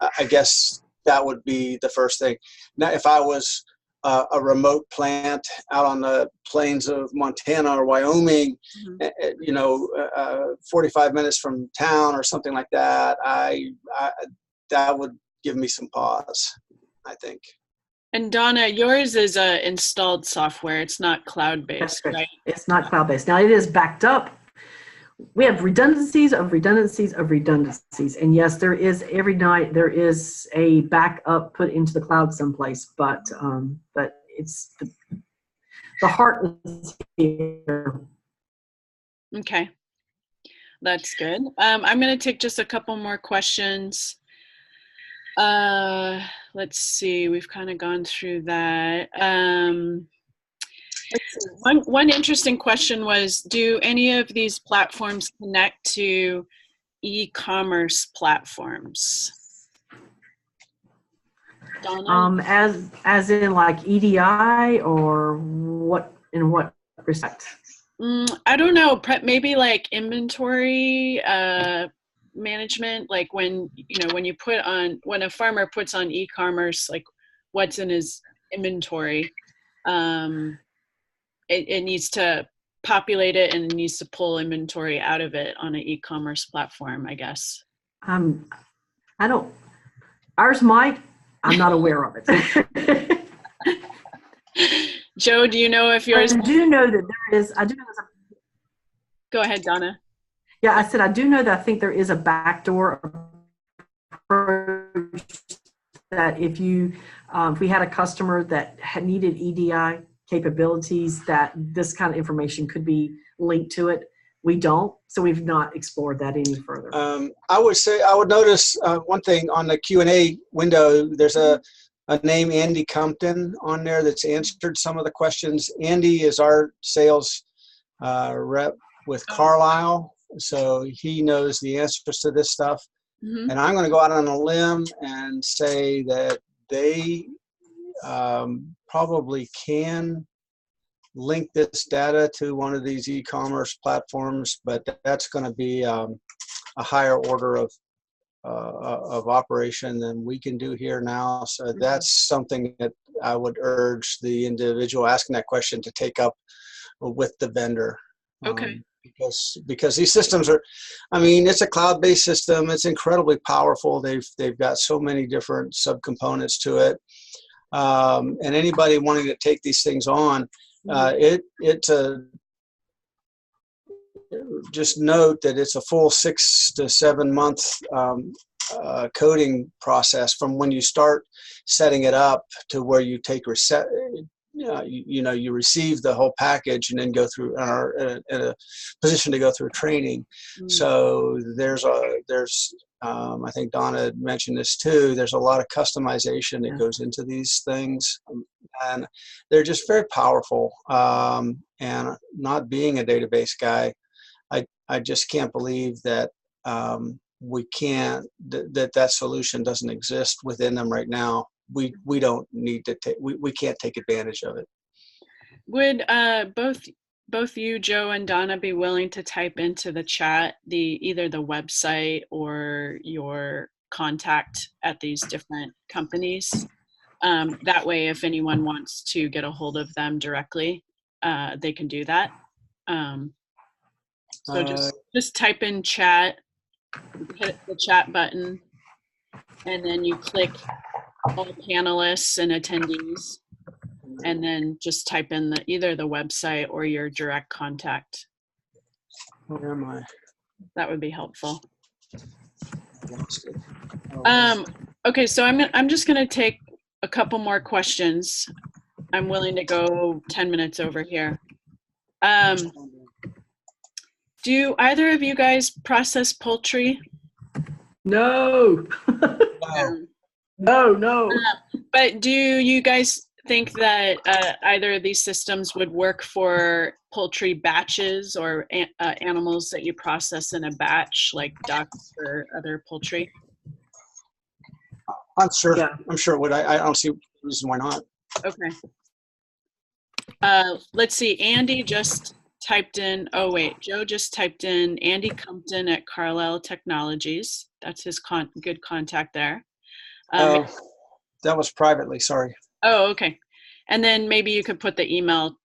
Speaker 3: I guess that would be the first thing. Now, if I was a remote plant out on the plains of Montana or Wyoming, 45 minutes from town or something like that, that would give me some pause, I think.
Speaker 1: And Donna, yours is installed software. It's not cloud-based, right?
Speaker 2: It's not cloud-based. Now it is backed up. We have redundancies of redundancies of redundancies. And yes, there is every night there is a backup put into the cloud someplace, but it's the heart is here.
Speaker 1: Okay, that's good. I'm going to take just a couple more questions. Let's see, we've kind of gone through that. One interesting question was, do any of these platforms connect to e-commerce platforms? Donna?
Speaker 2: As in like EDI, or what, in what respect?
Speaker 1: I don't know, maybe like inventory management, like when you put on, when a farmer puts on e-commerce, like what's in his inventory, it needs to populate it, and it needs to pull inventory out of it on an e-commerce platform, I guess.
Speaker 2: I don't, ours might, I'm not aware of it.
Speaker 1: Joe, do you know if yours?
Speaker 2: I do know that there is, I do know
Speaker 1: Go ahead, Donna.
Speaker 2: Yeah, I said, I do know that I think there is a backdoor approach that if you, if we had a customer that had needed EDI capabilities, that this kind of information could be linked to it. We don't, so we've not explored that any further.
Speaker 3: I would say, I would notice one thing on the Q&A window, there's a name, Andy Compton, on there that's answered some of the questions. Andy is our sales rep with Carlisle, so he knows the answers to this stuff.
Speaker 1: Mm-hmm.
Speaker 3: And I'm going to go out on a limb and say that they probably can link this data to one of these e-commerce platforms, but that's going to be a higher order of operation than we can do here now. So that's something that I would urge the individual asking that question to take up with the vendor.
Speaker 1: Okay.
Speaker 3: Because these systems are, I mean, it's a cloud-based system. It's incredibly powerful. They've got so many different subcomponents to it. And anybody wanting to take these things on, just note that it's a full 6 to 7 month coding process from when you start setting it up to where you take you receive the whole package and then go through are in a position to go through training. So there's I think Donna had mentioned this too, there's a lot of customization that goes into these things, and they're just very powerful. And not being a database guy, I just can't believe that we can't, that solution doesn't exist within them right now. We don't need to take, we can't take advantage of it.
Speaker 1: Would both you, Joe, and Donna be willing to type into the chat either the website or your contact at these different companies? That way, if anyone wants to get a hold of them directly, they can do that. So just type in chat, hit the chat button, and then you click all panelists and attendees, and then just type in either the website or your direct contact.
Speaker 3: Where am I?
Speaker 1: That would be helpful.
Speaker 3: Lost it.
Speaker 1: Okay, so I'm just gonna take a couple more questions. I'm willing to go 10 minutes over here. Do either of you guys process poultry?
Speaker 2: No. No.
Speaker 1: But do you guys think that either of these systems would work for poultry batches or animals that you process in a batch, like ducks or other poultry?
Speaker 3: I'm sure. Yeah. I'm sure it would. I don't see a reason why not.
Speaker 1: Okay. Let's see. Andy just typed in. Oh wait, Joe just typed in Andy Compton at Carlisle Technologies. That's his good contact there.
Speaker 3: That was privately. Sorry.
Speaker 1: Oh, okay. And then maybe you could put the email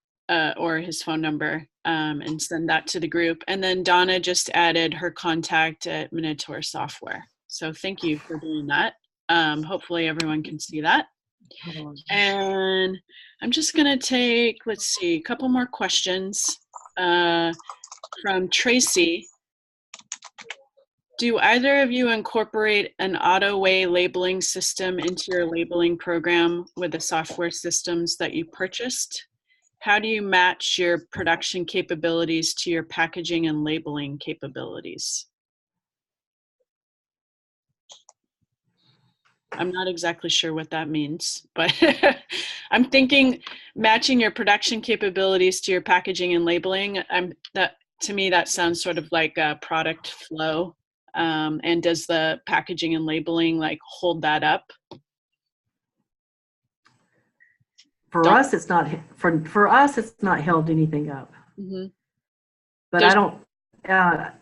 Speaker 1: or his phone number and send that to the group. And then Donna just added her contact at Minotaur Software. So thank you for doing that. Hopefully everyone can see that. And I'm just going to take, let's see, a couple more questions from Tracy. Do either of you incorporate an auto-way labeling system into your labeling program with the software systems that you purchased? How do you match your production capabilities to your packaging and labeling capabilities? I'm not exactly sure what that means, but I'm thinking matching your production capabilities to your packaging and labeling. To me, that sounds sort of like a product flow. And does the packaging and labeling like hold that up?
Speaker 2: For us, it's not held anything up.
Speaker 1: Mm-hmm.
Speaker 2: But I don't. Yeah,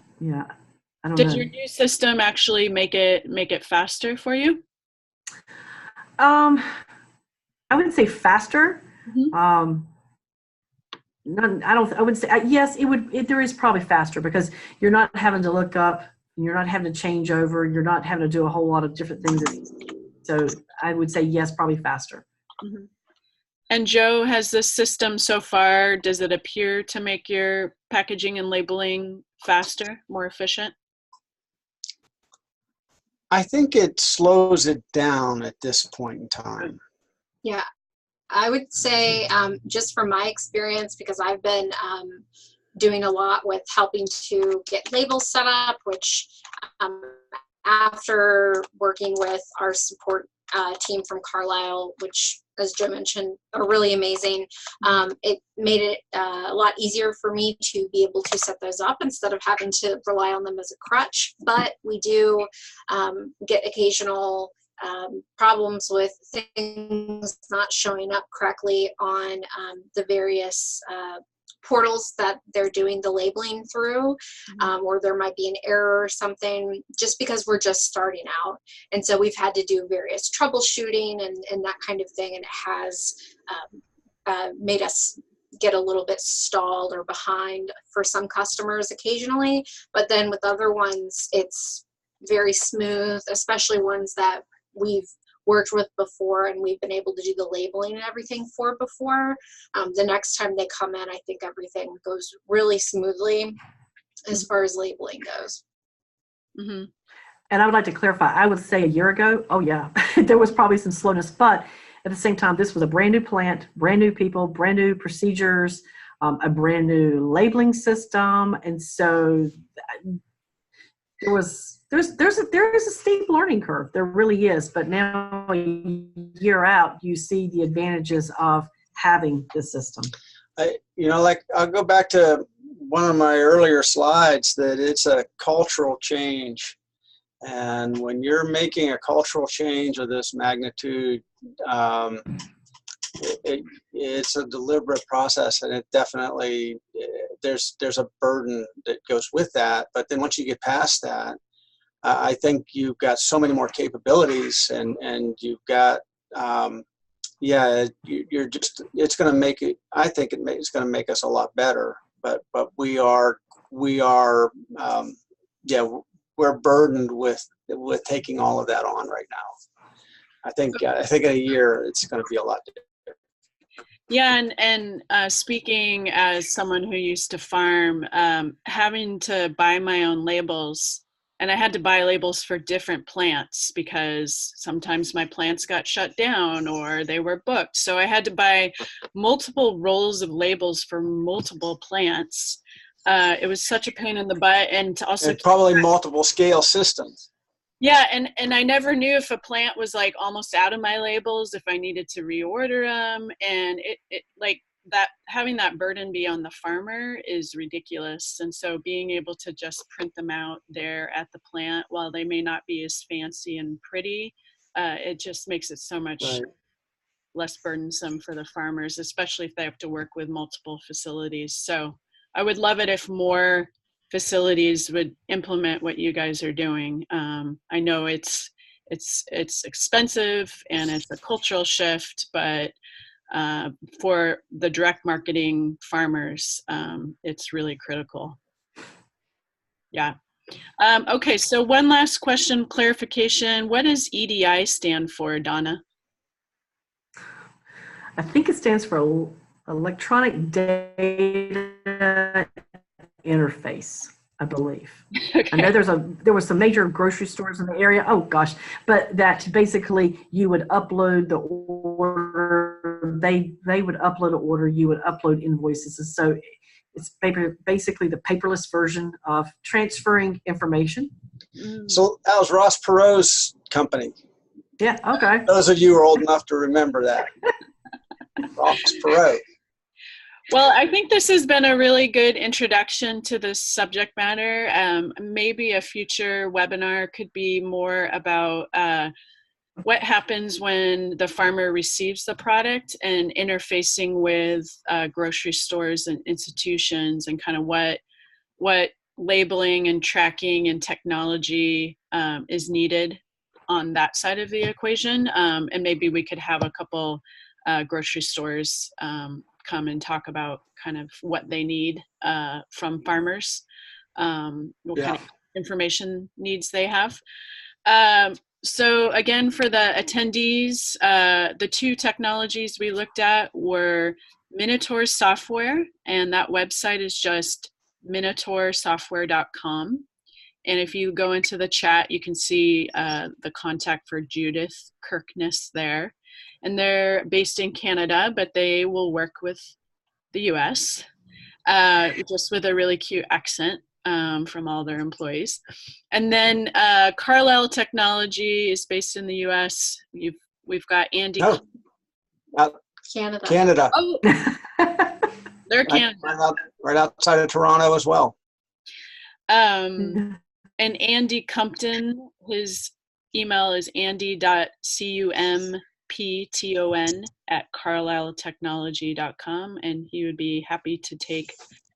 Speaker 2: I don't know.
Speaker 1: Does your new system actually make it faster for you?
Speaker 2: I wouldn't say faster.
Speaker 1: Mm-hmm.
Speaker 2: I would say yes. It would. There is probably faster because you're not having to look up. You're not having to change over. You're not having to do a whole lot of different things. So I would say yes, probably faster.
Speaker 1: Mm-hmm. And Joe, has this system so far, does it appear to make your packaging and labeling faster, more efficient?
Speaker 3: I think it slows it down at this point in time.
Speaker 4: Yeah, I would say just from my experience, because I've been doing a lot with helping to get labels set up, which after working with our support team from Carlisle, which, as Joe mentioned, are really amazing, it made it a lot easier for me to be able to set those up instead of having to rely on them as a crutch. But we do get occasional problems with things not showing up correctly on the various portals that they're doing the labeling through, or there might be an error or something, just because we're just starting out. And so we've had to do various troubleshooting and that kind of thing, and it has made us get a little bit stalled or behind for some customers occasionally. But then with other ones, it's very smooth, especially ones that we've worked with before and we've been able to do the labeling and everything for before. The next time they come in, I think everything goes really smoothly as far as labeling goes.
Speaker 1: Mm-hmm.
Speaker 2: And I would like to clarify, I would say a year ago, oh yeah, there was probably some slowness, but at the same time, this was a brand new plant, brand new people, brand new procedures, a brand new labeling system. And so there is a steep learning curve. There really is. But now a year out, you see the advantages of having this system.
Speaker 3: I'll go back to one of my earlier slides, that it's a cultural change. And when you're making a cultural change of this magnitude, it's a deliberate process, and it definitely, there's a burden that goes with that. But then once you get past that, I think you've got so many more capabilities, and you've got, you're just, it's going to make it, I think it's going to make us a lot better. But we're burdened with taking all of that on right now. I think in a year it's going to be a lot different.
Speaker 1: Yeah, and speaking as someone who used to farm, having to buy my own labels, and I had to buy labels for different plants because sometimes my plants got shut down or they were booked. So I had to buy multiple rolls of labels for multiple plants. It was such a pain in the butt, and to also
Speaker 3: probably multiple scale systems.
Speaker 1: Yeah, and I never knew if a plant was like almost out of my labels, if I needed to reorder them, and it like that, having that burden be on the farmer is ridiculous. And so being able to just print them out there at the plant, while they may not be as fancy and pretty, it just makes it so much less burdensome for the farmers, especially if they have to work with multiple facilities. So I would love it if more facilities would implement what you guys are doing. I know it's expensive and it's a cultural shift, but for the direct marketing farmers, it's really critical. Yeah. Okay, so one last question, clarification. What does EDI stand for, Donna?
Speaker 2: I think it stands for Electronic Data Interface, I believe.
Speaker 1: Okay.
Speaker 2: I know there was some major grocery stores in the area. Oh gosh, but that basically you would upload the order. They would upload an order. You would upload invoices, and so it's basically the paperless version of transferring information.
Speaker 3: So that was Ross Perot's company.
Speaker 2: Yeah. Okay.
Speaker 3: Those of you who are old enough to remember that. Ross Perot.
Speaker 1: Well, I think this has been a really good introduction to this subject matter. Maybe a future webinar could be more about what happens when the farmer receives the product and interfacing with grocery stores and institutions, and kind of what labeling and tracking and technology is needed on that side of the equation. And maybe we could have a couple grocery stores come and talk about kind of what they need from farmers, what kind of information needs they have. So again, for the attendees, the two technologies we looked at were Minotaur software, and that website is just minotaursoftware.com. And if you go into the chat, you can see the contact for Judith Kirkness there. And they're based in Canada, but they will work with the US, just with a really cute accent from all their employees. And then Carlisle Technology is based in the US. We've got Andy.
Speaker 3: No.
Speaker 4: Canada.
Speaker 3: Canada.
Speaker 1: Oh, they're Canada.
Speaker 3: Right outside of Toronto as well.
Speaker 1: And Andy Compton, his email is andy.cumpton@carlisletechnology.com, and he would be happy to take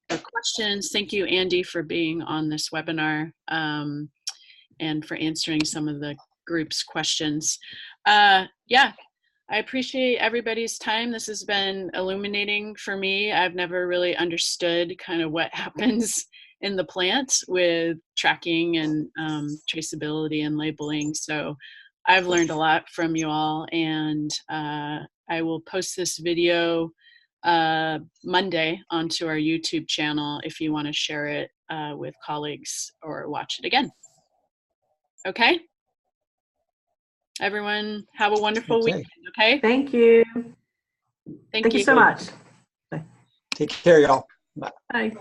Speaker 1: the questions. Thank you, Andy, for being on this webinar and for answering some of the group's questions. Yeah, I appreciate everybody's time. This has been illuminating for me. I've never really understood kind of what happens in the plant with tracking and traceability and labeling. So I've learned a lot from you all, and I will post this video Monday onto our YouTube channel if you want to share it with colleagues or watch it again. Okay? Everyone have a wonderful weekend, okay?
Speaker 2: Thank you.
Speaker 1: Thank you
Speaker 2: so much.
Speaker 3: Take care, y'all.
Speaker 2: Bye.